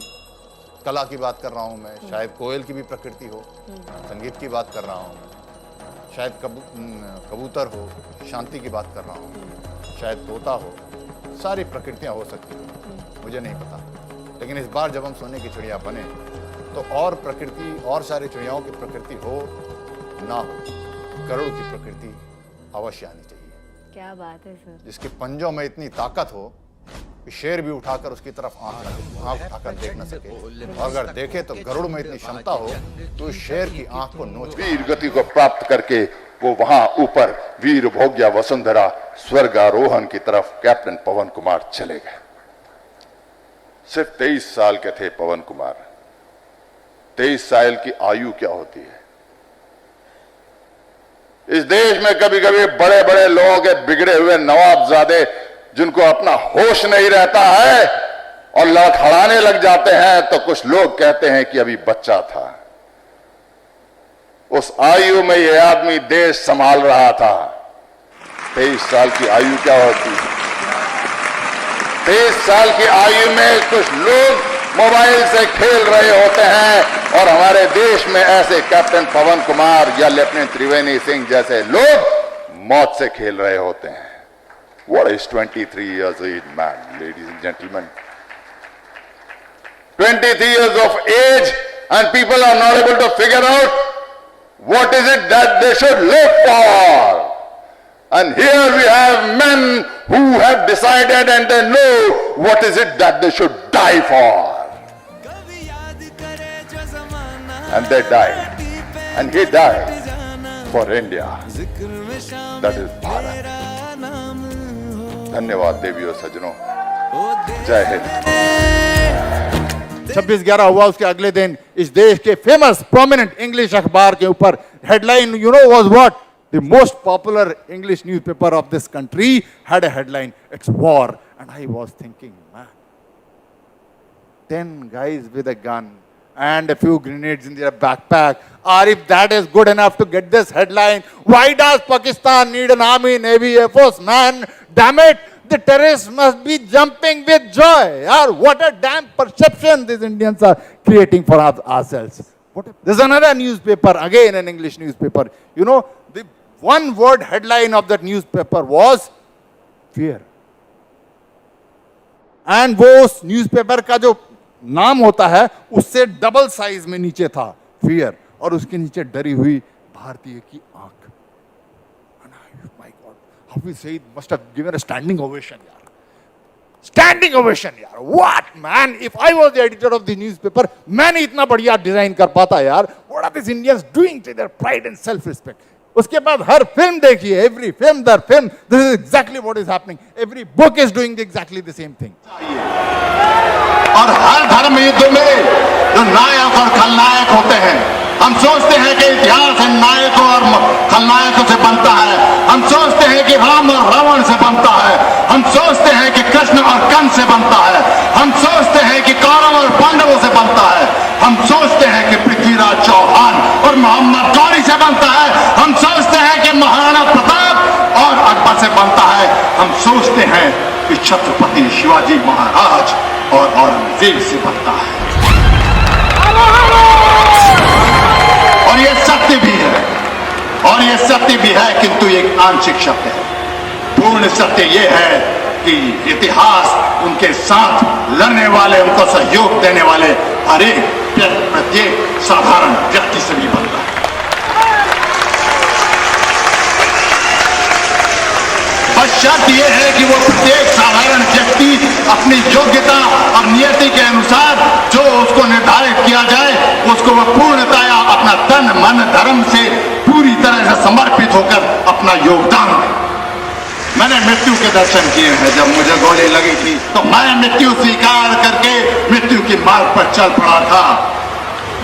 कला की बात कर रहा हूँ मैं। शायद कोयल की भी प्रकृति हो, संगीत की बात कर रहा हूँ मैं। शायद कबूतर हो, शांति की बात कर रहा हूँ। शायद तोता हो, सारी प्रकृतियाँ हो सकती हैं, मुझे नहीं पता। लेकिन इस बार जब हम सोने की चिड़िया बने तो और प्रकृति, और सारी चिड़ियाओं की प्रकृति हो ना हो, गरुड़ की प्रकृति अवश्य आनी चाहिए। क्या बात है सर। जिसके पंजों में इतनी ताकत हो कि शेर भी उठाकर उसकी तरफ आंख उठाकर देख न सके, और अगर देखे तो गरुड़ में इतनी क्षमता हो तो उस शेर की आंख को नोच। वीर गति को प्राप्त करके वो वहां ऊपर वीर भोग्या वसुंधरा स्वर्गारोहण की तरफ कैप्टन पवन कुमार चले गए। सिर्फ 23 साल के थे पवन कुमार। 23 साल की आयु क्या होती है। इस देश में कभी कभी बड़े बड़े लोग, बिगड़े हुए नवाबजादे जिनको अपना होश नहीं रहता है और लड़खड़ाने लग जाते हैं, तो कुछ लोग कहते हैं कि अभी बच्चा था। उस आयु में यह आदमी देश संभाल रहा था। 23 साल की आयु क्या होती है? 23 साल की आयु में कुछ लोग मोबाइल से खेल रहे होते हैं और हमारे देश में ऐसे कैप्टन पवन कुमार या लेफ्टिनेंट त्रिवेणी सिंह जैसे लोग मौत से खेल रहे होते हैं। What is 23 years old man, ladies and gentlemen? 23 years of age and people are not able to figure out what is it that they should live for. And here we have men who have decided and they know what is it that they should die for. And they died. And he died for India. That is Bharat. धन्यवाद देवियों सज्जनों, जय हिंद। 26/11 हुआ, उसके अगले दिन इस देश के फेमस प्रोमिनेंट इंग्लिश अखबार के ऊपर headline, you know was what? The most popular English newspaper of this country had a headline, it's war. And I was thinking, man, 10 guys with a gun and a few grenades in their backpack, or if that is good enough to get this headline, why does Pakistan need an army, navy, air force? Man, damn it, the terrorists must be jumping with joy. Or what a damn perception these Indians are creating for ourselves. There's another newspaper, again an English newspaper. You know, the one word headline of that newspaper was fear. And वो उस newspaper का जो नाम होता है उससे double size में नीचे था फियर, और उसके नीचे डरी हुई भारतीय की आंख। My god, Hafiz Saeed must have given a standing ovation यार, स्टैंडिंग ओवेशन यार। What man, if I was the editor of the newspaper, मैं नहीं इतना बढ़िया डिजाइन कर पाता यार। What are this Indians doing to their pride and self respect? उसके बाद हर फिल्म देखिए, एवरी फिल्म दर film, this is exactly what is happening. Every book is doing exactly the same thing. और हर धर्म युद्ध में जो नायक और खलनायक होते हैं, हम सोचते हैं कि इतिहास इन नायकों और खलनायकों से बनता है। हम सोचते हैं कि राम और रावण से बनता है। हम सोचते हैं कि कृष्ण और कंस से बनता है। हम सोचते हैं कि कौरव और पांडवों से बनता है। हम सोचते हैं कि पृथ्वीराज चौहान और मोहम्मद गौरी से बनता है। हम सोचते हैं कि महाराणा प्रताप और अकबर से बनता है। हम सोचते हैं कि छत्रपति शिवाजी महाराज और औरंगजेब से बनता है। और ये सत्य भी है, और ये सत्य भी है, किंतु एक आंशिक सत्य है। पूर्ण सत्य ये है कि इतिहास उनके साथ लड़ने वाले, उनको सहयोग देने वाले हर एक प्रत्येक साधारण व्यक्ति से भी बनता है। बस शर्त यह है कि वो प्रत्येक साधारण व्यक्ति अपनी योग्यता और नियति के अनुसार जो उसको निर्धारित किया जाए, उसको वह पूर्णतया अपना तन मन धर्म से पूरी तरह से समर्पित होकर अपना योगदान दे। मैंने मृत्यु के दर्शन किए हैं। जब मुझे गोली लगी थी तो मैं मृत्यु स्वीकार करके मृत्यु के मार्ग पर चल पड़ा था।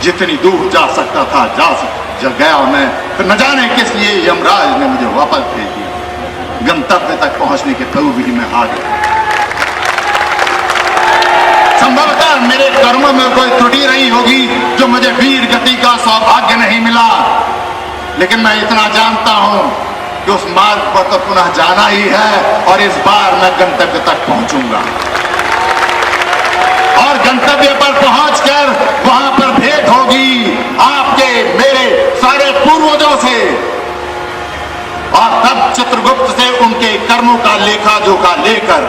जितनी दूर जा सकता था जा गया मैं। फिर न जाने किस लिए यमराज ने मुझे वापस भेज दिया। गंतव्य तक पहुंचने के पूर्व ही मैं आ गया। संभवतः मेरे कर्मों में कोई त्रुटि रही होगी जो मुझे वीर गति का सौभाग्य नहीं मिला, लेकिन मैं इतना जानता हूं कि उस मार्ग पर तो पुनः जाना ही है, और इस बार मैं गंतव्य तक पहुंचूंगा। और गंतव्य पर पहुंचकर वहां पर भेंट होगी आपके मेरे सारे पूर्वजों से, और तब चित्रगुप्त से उनके कर्मों का लेखा जोखा लेकर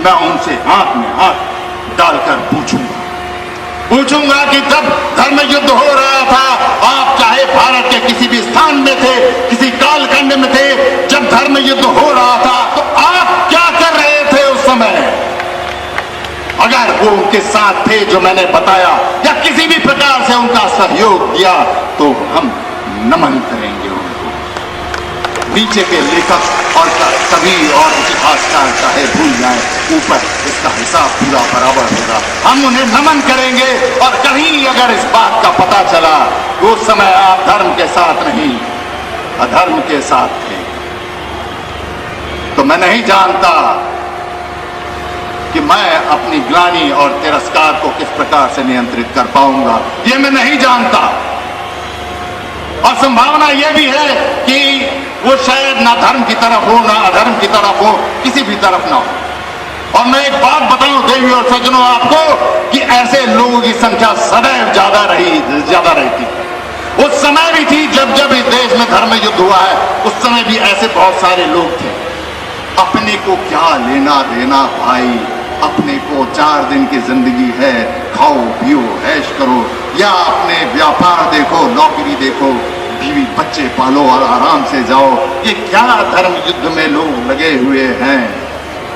मैं उनसे हाथ में हाथ डालकर पूछूंगा कि जब धर्म युद्ध हो रहा था, आप चाहे भारत के किसी भी स्थान में थे, किसी कालखंड में थे, जब धर्म युद्ध हो रहा था तो आप क्या कर रहे थे उस समय? अगर वो उनके साथ थे जो मैंने बताया, या किसी भी प्रकार से उनका सहयोग दिया, तो हम नमन करेंगे उनको। नीचे के लेखक और कवि और इतिहासकार चाहे भूल जाए, ऊपर इसका हिसाब पूरा बराबर होगा। हम उन्हें नमन करेंगे। और कहीं अगर इस बात का पता चला कि उस समय आप धर्म के साथ नहीं, अधर्म के साथ थे, तो मैं नहीं जानता कि मैं अपनी ग्लानि और तिरस्कार को किस प्रकार से नियंत्रित कर पाऊंगा। ये मैं नहीं जानता। और संभावना यह भी है कि वो शायद ना धर्म की तरफ हो, ना अधर्म की तरफ हो, किसी भी तरफ ना हो। और मैं एक बात बताऊं देवी और सज्जनों आपको कि ऐसे लोगों की संख्या सदैव ज्यादा रहती। उस समय भी थी जब इस देश में धर्म युद्ध हुआ है, उस समय भी ऐसे बहुत सारे लोग थे। अपने को क्या लेना देना भाई, अपने को 4 दिन की जिंदगी है, खाओ पियो ऐश करो, या अपने व्यापार देखो, नौकरी देखो, बीवी बच्चे पालो और आराम से जाओ। ये क्या धर्म युद्ध में लोग लगे हुए हैं।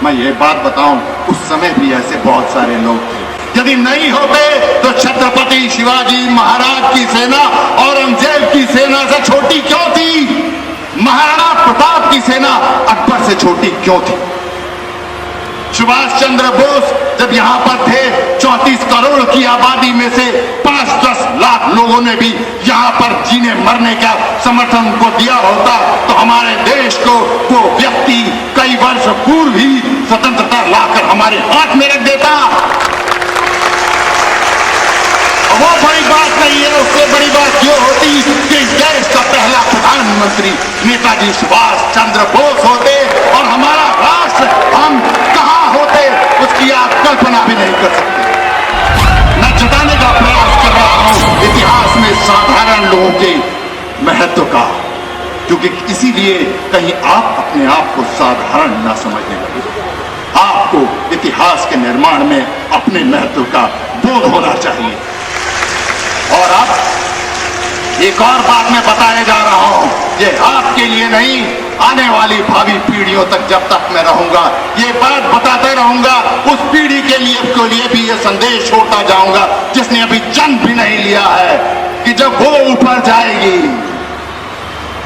मैं ये बात बताऊं, उस समय भी ऐसे बहुत सारे लोग थे। यदि नहीं होते तो छत्रपति शिवाजी महाराज की सेना औरंगजेब की सेना से छोटी क्यों थी? महाराणा प्रताप की सेना अकबर से छोटी क्यों थी? सुभाष चंद्र बोस जब यहां पर थे, 34 करोड़ की आबादी में से 5-10 लाख लोगों ने भी यहां पर जीने मरने का समर्थन उनको दिया होता तो हमारे देश को वो व्यक्ति कई वर्ष पूर्व ही स्वतंत्रता लाकर हमारे हाथ में रख देता। वो बड़ी बात नहीं है, उससे बड़ी बात ये होती कि इस देश का पहला प्रधानमंत्री नेताजी सुभाष चंद्र बोस होते और हमारा राष्ट्र हम कहां होते उसकी आप कल्पना भी नहीं कर सकते। मैं जताने का प्रयास कर रहा हूं इतिहास में साधारण लोगों के महत्व का, क्योंकि इसीलिए कहीं आप अपने आप को साधारण ना समझने लगे। आपको इतिहास के निर्माण में अपने महत्व का बोध होना चाहिए। और अब एक और बात मैं बताने जा रहा हूं, ये आपके लिए नहीं, आने वाली भावी पीढ़ियों तक जब तक मैं रहूंगा ये बात बताते रहूंगा, उस पीढ़ी के लिए भी ये संदेश छोड़ता जाऊंगा जिसने अभी जन्म भी नहीं लिया है, कि जब वो ऊपर जाएगी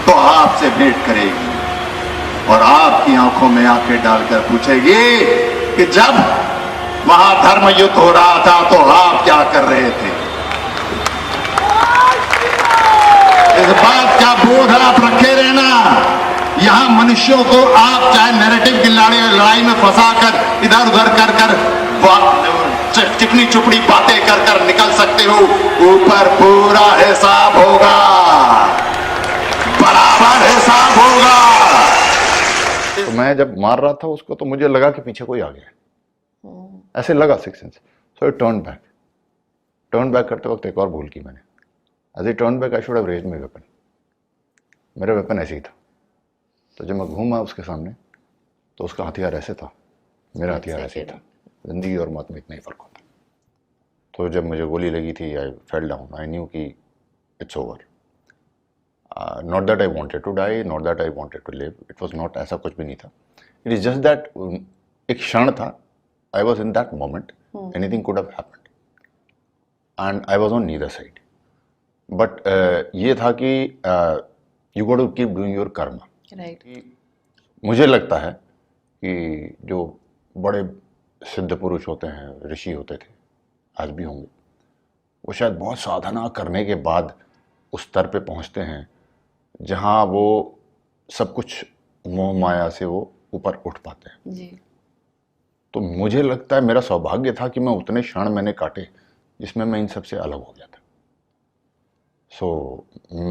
तो आपसे भेंट करेगी और आपकी आंखों में आंखें डालकर पूछेगी कि जब वहां धर्म युद्ध हो रहा था तो आप क्या कर रहे थे। इस बात का बोध आप रखे रहना। यहां मनुष्यों को आप चाहे नैरेटिव की लड़ाई में फंसाकर इधर उधर कर चिकनी चुपड़ी बातें कर निकल सकते हो, ऊपर पूरा हिसाब होगा, बराबर हिसाब होगा। तो मैं जब मार रहा था उसको तो मुझे लगा कि पीछे कोई आ गया, ऐसे लगा 6 इंच। सो टर्न बैक करते वक्त एक और भूल की मैंने। As I turned back, I should have raised my weapon. मेरा वेपन ऐसे ही था। तो जब मैं घूमा उसके सामने तो उसका हथियार ऐसे था, मेरा हथियार ऐसे ही था। जिंदगी और मौत में इतना ही फर्क होता। तो जब मुझे गोली लगी थी, I fell down, I knew कि it's over. Not that I wanted to die, not that I wanted to live, it was not, ऐसा कुछ भी नहीं था। इट इज जस्ट दैट एक क्षण था, I was in that moment, anything could have happened and I was on neither side. But ये था कि you got to keep doing your karma. मुझे लगता है कि जो बड़े सिद्ध पुरुष होते हैं, ऋषि होते थे, आज भी होंगे, वो शायद बहुत साधना करने के बाद उस स्तर पे पहुंचते हैं जहां वो सब कुछ मोह माया से वो ऊपर उठ पाते हैं जी। तो मुझे लगता है मेरा सौभाग्य था कि मैं उतने क्षण मैंने काटे जिसमें मैं इन सबसे अलग हो गया था।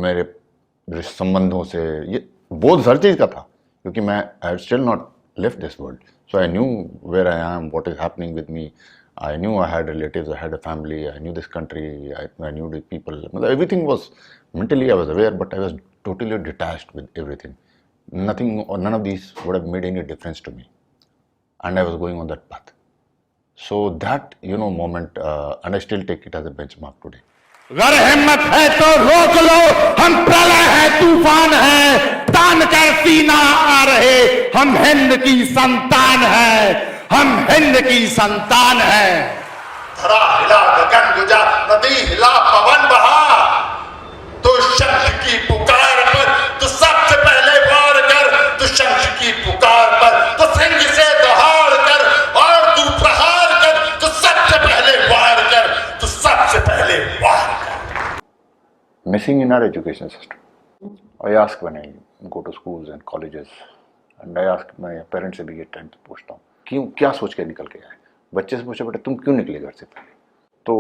मेरे संबंधों से ये बोध हर चीज़ का था, क्योंकि मैं I still not left this world, so I knew where I am, what is happening with me, I knew I had relatives, I had a family, I knew this country, I knew the people, मतलब everything was mentally I was aware, but I was totally detached with everything. Nothing or none of these would have made any difference to me, and I was going on that path. So that moment, and I still take it as a benchmark today. अगर हिम्मत है तो रोक लो, हम प्रलय है, तूफान है, तान कर सीना आ रहे, हम हिंद की संतान है, हम हिंद की संतान है। धरा हिला गगन गुजा, नदी हिला पवन बहा, तो शंख की पुकार पर तो सबसे पहले वार कर, तो शंख की पुकार पर तो सिंह से दहाड़ कर, और तू प्रहार कर तो सबसे पहले वार कर, तो सबसे पहले वार कर। Missing in our education system. I ask when I go to schools and colleges, and I ask my parents से भी ये टाइम पूछता हूँ, क्यों, क्या सोच के निकल के आए? बच्चे से पूछे, बेटा तुम क्यों निकले घर से पहले? तो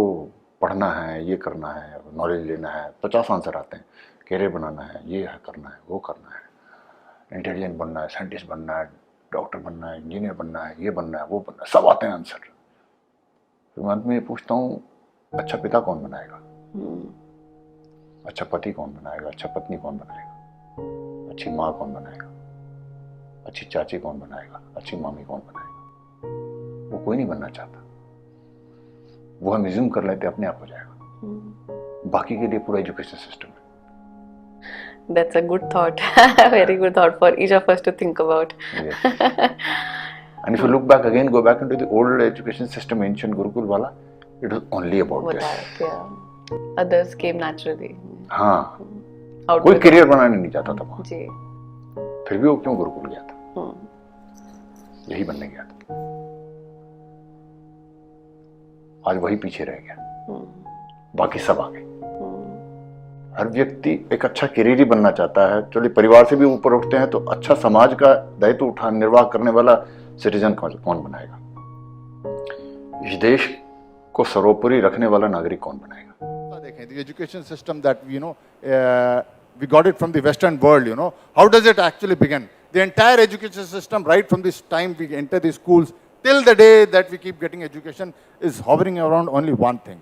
पढ़ना है, ये करना है, नॉलेज लेना है, 50 आंसर आते हैं। कैरियर बनाना है, ये है करना है, वो करना है, इंटेलिजेंट बनना है, साइंटिस्ट बनना है, डॉक्टर बनना है, इंजीनियर बनना है, ये बनना है, वो बनना है, सब आते हैं आंसर। फिर मैं अंत में ये पूछता हूँ, अच्छा पिता कौन बनाएगा, अच्छा पति कौन बनाएगा, अच्छा पत्नी कौन बनाएगा, अच्छी माँ कौन बनाएगा, अच्छी चाची कौन बनाएगा, अच्छी मामी कौन बनाएगा? वो कोई नहीं बनना चाहता। वो हम रिज्यूम कर लेते अपने आप हो जाएगा। बाकी के लिए पूरा एजुकेशन सिस्टम है। That's a good thought. Very good thought for each of us to think about. Yes. And if you look back again, go back into the old education system, ancient Gurukul wala, it was only about this. Yeah. Others came naturally. हाँ, कोई career बनाने नहीं चाहता था वहाँ। जी। फिर भी वो क्यों गुरुकुल गया था? यही बनने गया था। आज वही पीछे रह गया, बाकी सब आ गए। हर व्यक्ति एक अच्छा करियर ही बनना चाहता है। चलिए परिवार से भी ऊपर उठते हैं तो अच्छा समाज का दायित्व उठा निर्वाह करने वाला सिटीजन कौन बनाएगा? इस देश को सर्वोपरि रखने वाला नागरिक कौन बनाएगा? देखें, the education system that we got it from the Western world, how does it actually begin? The entire education system, right from this time we enter the schools till the day that we keep getting education, is hovering around only one thing: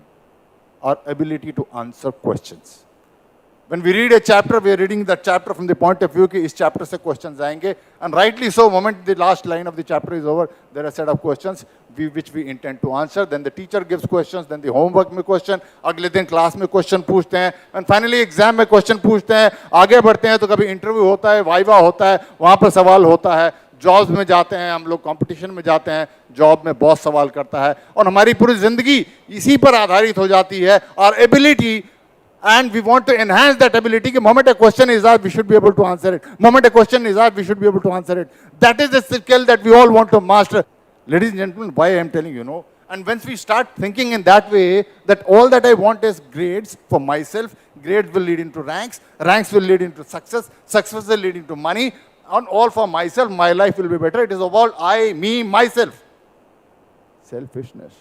our ability to answer questions. When we read a chapter, we are reading that chapter from the point of view कि इस chapter से questions आएंगे, and rightly so. Moment the last line of the chapter is over, there are a set of questions which we intend to answer. Then the teacher gives questions, then the homework में question, अगले दिन class में question पूछते हैं, and finally exam में question पूछते हैं. आगे बढ़ते हैं तो कभी interview होता है, viva होता है, वहाँ पर सवाल होता है. जॉब्स में जाते हैं हम लोग, कंपटीशन में जाते हैं, जॉब में बॉस सवाल करता है, और हमारी पूरी जिंदगी इसी पर आधारित हो जाती है. Our ability, and we want to enhance that ability. The moment a question is asked, we should be able to answer it. Moment a question is asked, we should be able to answer it. That is the skill that we all want to master. Ladies and gentlemen, why I am telling you, and once we start thinking in that way, that all that I want is grades for myself, grades will lead into ranks, ranks will lead into success, success will lead into money, and all for myself, my life will be better. It is about I, me, myself. Selfishness.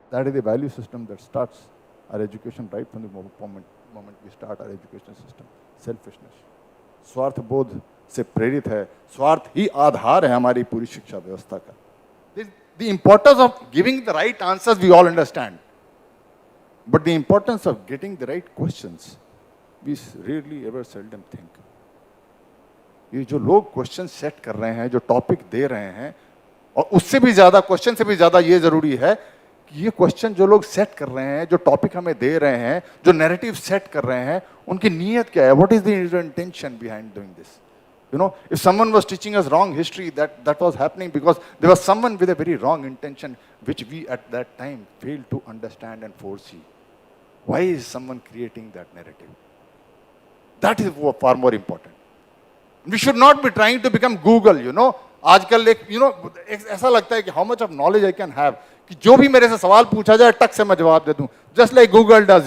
That is the value system that starts our education right from the moment we start our education system. Selfishness. स्वार्थ बोध से प्रेरित है, स्वार्थ ही आधार है हमारी पूरी शिक्षा व्यवस्था का. The importance of giving the right answers we all understand, but the importance of getting the right questions we really ever seldom think. ये जो लोग क्वेश्चन सेट कर रहे हैं, जो टॉपिक दे रहे हैं, और उससे भी ज्यादा, क्वेश्चन से भी ज्यादा ये जरूरी है कि ये क्वेश्चन जो लोग सेट कर रहे हैं, जो टॉपिक हमें दे रहे हैं, जो नैरेटिव सेट कर रहे हैं, उनकी नीयत क्या है? What is the intention behind doing this? if someone was teaching us wrong history, that was happening because there was someone with a very wrong intention which we at that time failed to understand and foresee. Why is someone creating that narrative? That is far more important. We should not be trying to become Google, आजकल एक ऐसा लगता है कि how much of knowledge I can have, कि जो भी मेरे से सवाल पूछा जाए टक से मैं जवाब दे दूं. Just like Google does,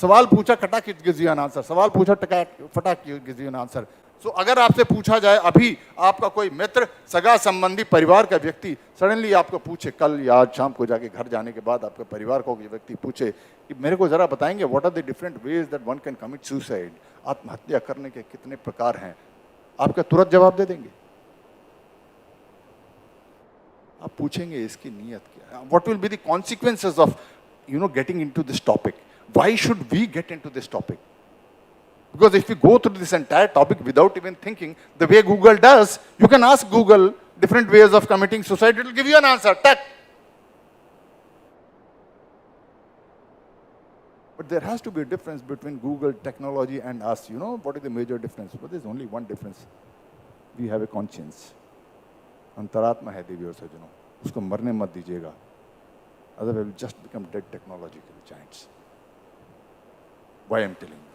सवाल पूछा खटाक it gives you an answer, सवाल पूछा फटाक gives you an answer. So अगर आपसे पूछा जाए, अभी आपका कोई मित्र, सगा संबंधी, परिवार का व्यक्ति सडनली आपको पूछे, कल या आज शाम को जाके घर जाने के बाद आपके परिवार को व्यक्ति पूछे कि मेरे को जरा बताएंगे what are the different ways that one can commit suicide, आत्महत्या करने के कितने प्रकार हैं, आप क्या तुरंत जवाब दे देंगे? आप पूछेंगे इसकी नीयत क्या है? What will be the consequences of getting into this topic? Why should we get into this topic? Because if you go through this entire topic without even thinking, the way Google does, you can ask Google different ways of committing suicide, it will give you an answer. Tuck. But there has to be a difference between Google technology and us. What is the major difference? But there's only one difference. We have a conscience. अंतरात्मा है देवी और सज्जनों, उसको मरने मत दीजिएगा. Otherwise, we'll just become dead technological giants. Why I'm telling you?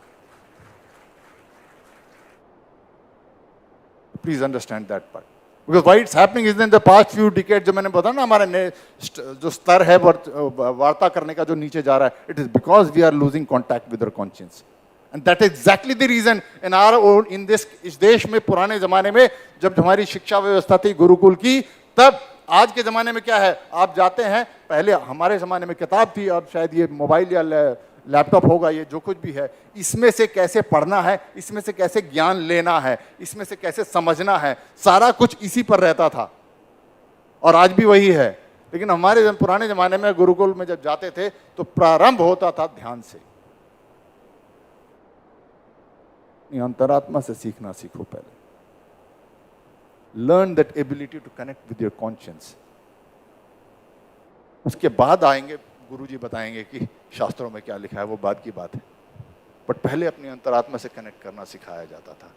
Please understand that part. Because why it's happening is in the past few decades, जो मैंने बताया ना, हमारा जो स्तर है वार्ता करने का जो नीचे जा रहा है, it is because we are losing contact with our conscience. And that is exactly the reason in our own, in this, इस देश में पुराने जमाने में जब हमारी शिक्षा व्यवस्था थी गुरुकुल की, तब आज के ज़माने में क्या है? आप जाते हैं, पहले हमारे ज़माने में किताब थी, अब शायद ये मोबाइल या लैपटॉप होगा, ये जो कुछ भी है, इसमें से कैसे पढ़ना है, इसमें से कैसे ज्ञान लेना है, इसमें से कैसे समझना है, सारा कुछ इसी पर रहता था और आज भी वही है। लेकिन हमारे पुराने जमाने में गुरुकुल में जब जाते थे तो प्रारंभ होता था ध्यान से। अंतरात्मा से सीखना सीखो पहले। Learn that ability to connect with your conscious. उसके बाद आएंगे गुरुजी बताएंगे कि शास्त्रों में क्या लिखा है, वो बाद की बात है। बट पहले अपनी अंतरात्मा से कनेक्ट करना सिखाया जाता था।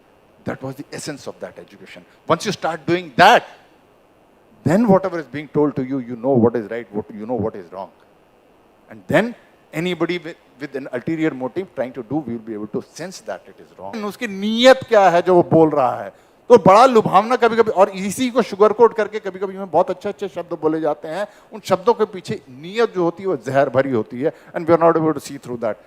That was the essence of that education. Once you start doing that, then whatever is being told to you, you know what is right, you know what is wrong. And then anybody with an ulterior motive trying to do will be able to sense that it is wrong. उसकी नीयत क्या है जो वो बोल रहा है, तो बड़ा लुभावना कभी कभी, और इसी को शुगर कोट करके कभी कभी में बहुत अच्छे अच्छे शब्द बोले जाते हैं। उन शब्दों के पीछे नीयत जो होती है वो जहर भरी होती है। And we are not able to see through that.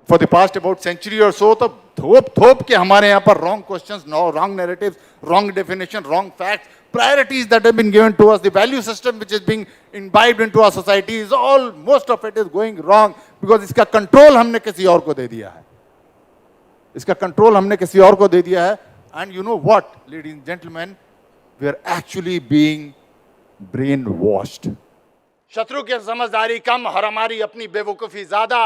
For the past about century or so, तो थोप के हमारे यहाँ पर wrong questions, wrong narratives, wrong definition, wrong facts, priorities that have been given to us, the value system which is being imbibed into our society is all, most of it is going wrong because इसका control हमने किसी और को दे दिया है। इसका control हमने किसी और को दे दिया है। And you know what, ladies and gentlemen, we are actually being brainwashed. शत्रु की समझदारी कम और हमारी अपनी बेवकूफी ज्यादा।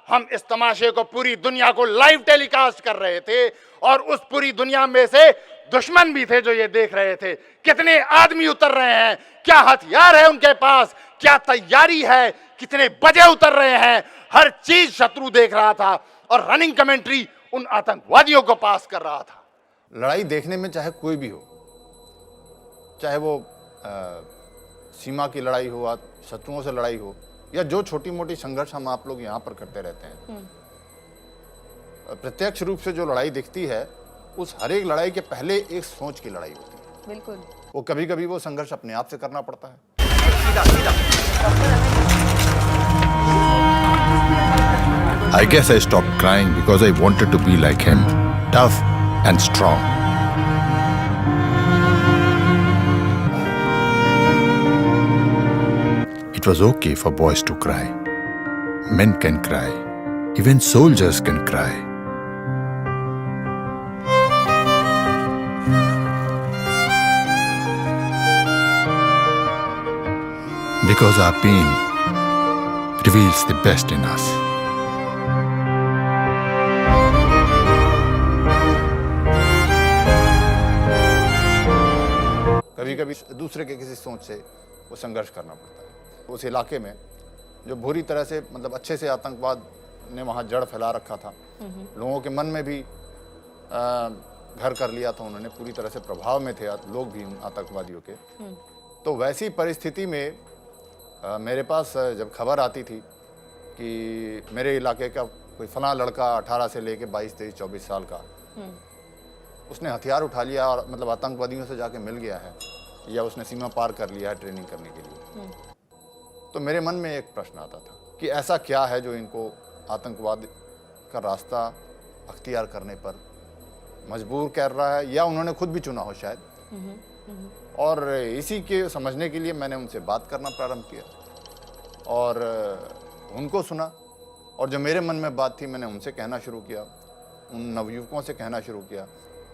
हम इस तमाशे को पूरी दुनिया को लाइव टेलीकास्ट कर रहे थे और उस पूरी दुनिया में से दुश्मन भी थे जो ये देख रहे थे। कितने आदमी उतर रहे हैं, क्या हथियार है उनके पास, क्या तैयारी है, कितने बजे उतर रहे हैं, हर चीज शत्रु देख रहा था और रनिंग कमेंट्री उन आतंकवादियों को पास कर रहा था। लड़ाई देखने में चाहे कोई भी हो, चाहे वो सीमा की लड़ाई हो, शत्रुओं से लड़ाई हो, या जो छोटी मोटी संघर्ष हम आप लोग यहाँ पर करते रहते हैं, प्रत्यक्ष रूप से जो लड़ाई दिखती है उस हर एक लड़ाई के पहले एक सोच की लड़ाई होती है। बिल्कुल। वो कभी कभी वो संघर्ष अपने आप से करना पड़ता है। I guess I stopped crying because I wanted to be like him, tough and strong. It was okay for boys to cry. Men can cry. Even soldiers can cry. Because our pain reveals the best in us. कभी कभी दूसरे के किसी सोच से वो संघर्ष करना पड़ता है। उस इलाके में जो बुरी तरह से, मतलब अच्छे से आतंकवाद ने वहाँ जड़ फैला रखा था, लोगों के मन में भी घर कर लिया था उन्होंने, पूरी तरह से प्रभाव में थे लोग भी उन आतंकवादियों के। तो वैसी परिस्थिति में मेरे पास जब खबर आती थी कि मेरे इलाके का कोई फलां लड़का 18 से लेके 22, 23, 24 साल का, उसने हथियार उठा लिया और मतलब आतंकवादियों से जाके मिल गया है, या उसने सीमा पार कर लिया है ट्रेनिंग करने के लिए, तो मेरे मन में एक प्रश्न आता था कि ऐसा क्या है जो इनको आतंकवाद का रास्ता अख्तियार करने पर मजबूर कर रहा है, या उन्होंने खुद भी चुना हो शायद। और इसी के समझने के लिए मैंने उनसे बात करना प्रारंभ किया और उनको सुना, और जो मेरे मन में बात थी मैंने उनसे कहना शुरू किया, उन नवयुवकों से कहना शुरू किया,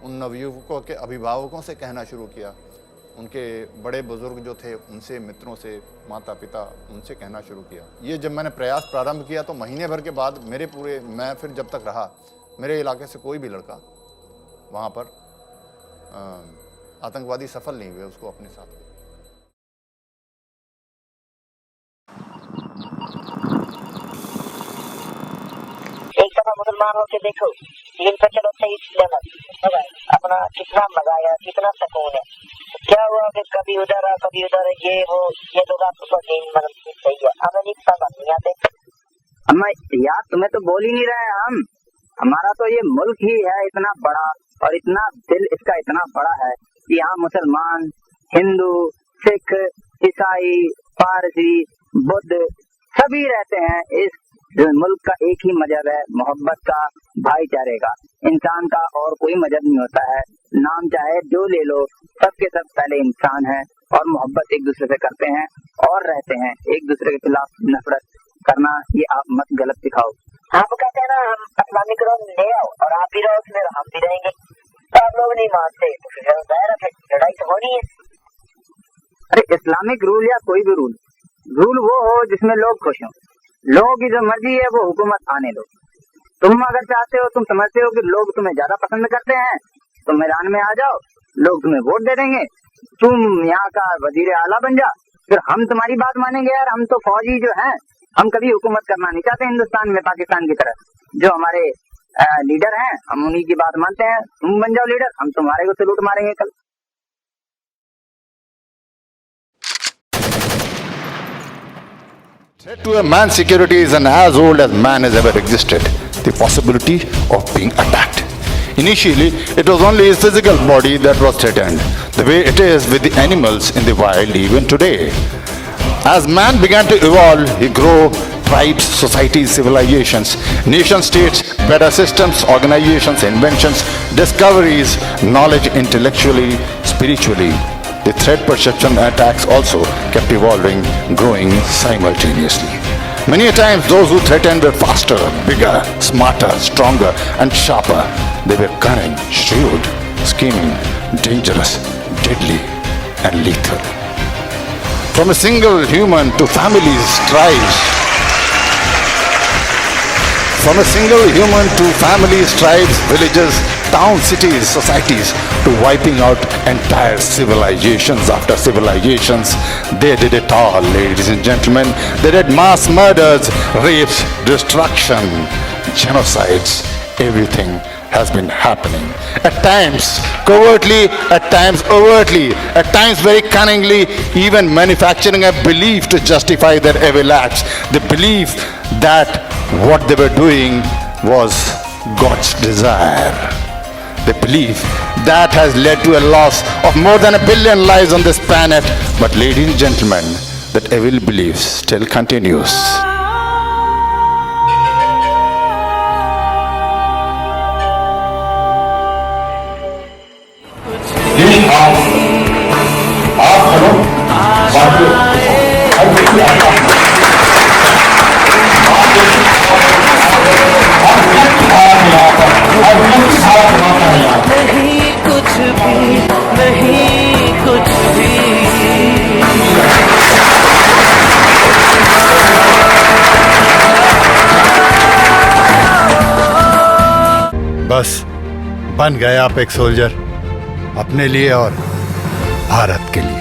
उन नवयुवकों के अभिभावकों से कहना शुरू किया, उनके बड़े बुजुर्ग जो थे उनसे, मित्रों से, माता पिता, उनसे कहना शुरू किया। ये जब मैंने प्रयास प्रारंभ किया तो महीने भर के बाद मैं फिर जब तक रहा, मेरे इलाके से कोई भी लड़का वहाँ पर आतंकवादी सफल नहीं हुए उसको अपने साथ। एक तरह मुसलमान होके देखो, लेकिन पर चलो सही अपना कितना मजा आया, कितना सुकून है। क्या हुआ कि कभी उधर है कभी उधर है, ये वो ये लोग आपको मतलब सही है, हमें नहीं समझ नहीं आते। हम यार तुम्हें तो बोल ही नहीं रहे हम, हमारा तो ये मुल्क ही है इतना बड़ा और इतना दिल इसका इतना बड़ा है कि यहाँ मुसलमान, हिंदू, सिख, ईसाई, पारसी, बुद्ध सभी रहते हैं। इस मुल्क का एक ही मजहब है, मोहब्बत का, भाईचारे का। इंसान का और कोई मजहब नहीं होता है, नाम चाहे जो ले लो, सबके सब पहले इंसान है और मोहब्बत एक दूसरे से करते हैं और रहते हैं। एक दूसरे के खिलाफ नफरत करना ये आप मत गलत सिखाओ। आप कहते हैं ना हम इस्लामिक रूल ले आओ और आप भी रहो उसमें हम भी रहेंगे, तो आप लोग नहीं मानते तो फिर लड़ाई तो होनी है। अरे इस्लामिक रूल या कोई भी रूल वो हो जिसमें लोग खुश हों, लोगों की जो मर्जी है वो हुकूमत आने दो। तुम अगर चाहते हो, तुम समझते हो कि लोग तुम्हें ज्यादा पसंद करते हैं, तो मैदान में आ जाओ, लोग तुम्हें वोट दे देंगे, तुम यहाँ का वजीर आला बन जा, फिर हम तुम्हारी बात मानेंगे। यार हम तो फौजी जो हैं, हम कभी हुकूमत करना नहीं चाहते हिंदुस्तान में पाकिस्तान की तरह। जो हमारे लीडर हैं हम उन्हीं की बात मानते हैं, तुम बन जाओ लीडर, हम तुम्हारे को सलूट मारेंगे कल। Threat to a man's security is as old as man has ever existed. The possibility of being attacked. Initially, it was only his physical body that was threatened, the way it is with the animals in the wild even today. As man began to evolve, he grew tribes, societies, civilizations, nation states, better systems, organizations, inventions, discoveries, knowledge intellectually, spiritually. The threat perception attacks also kept evolving, growing simultaneously. Many a times those who threatened were faster, bigger, smarter, stronger and sharper. They were cunning, shrewd, scheming, dangerous, deadly and lethal. From a single human to families, tribes. From a single human to families, tribes, villages, towns, cities, societies, to wiping out entire civilizations after civilizations. They did it all, ladies and gentlemen. They did mass murders, rapes, destruction, genocides. Everything has been happening. At times covertly, at times overtly, at times very cunningly, even manufacturing a belief to justify their evil acts. The belief that what they were doing was God's desire. The belief that has led to a loss of more than 1 billion lives on this planet. But ladies and gentlemen, that evil belief still continues. नहीं कुछ भी, नहीं कुछ भी। बस बन गए आप एक सोल्जर, अपने लिए और भारत के लिए।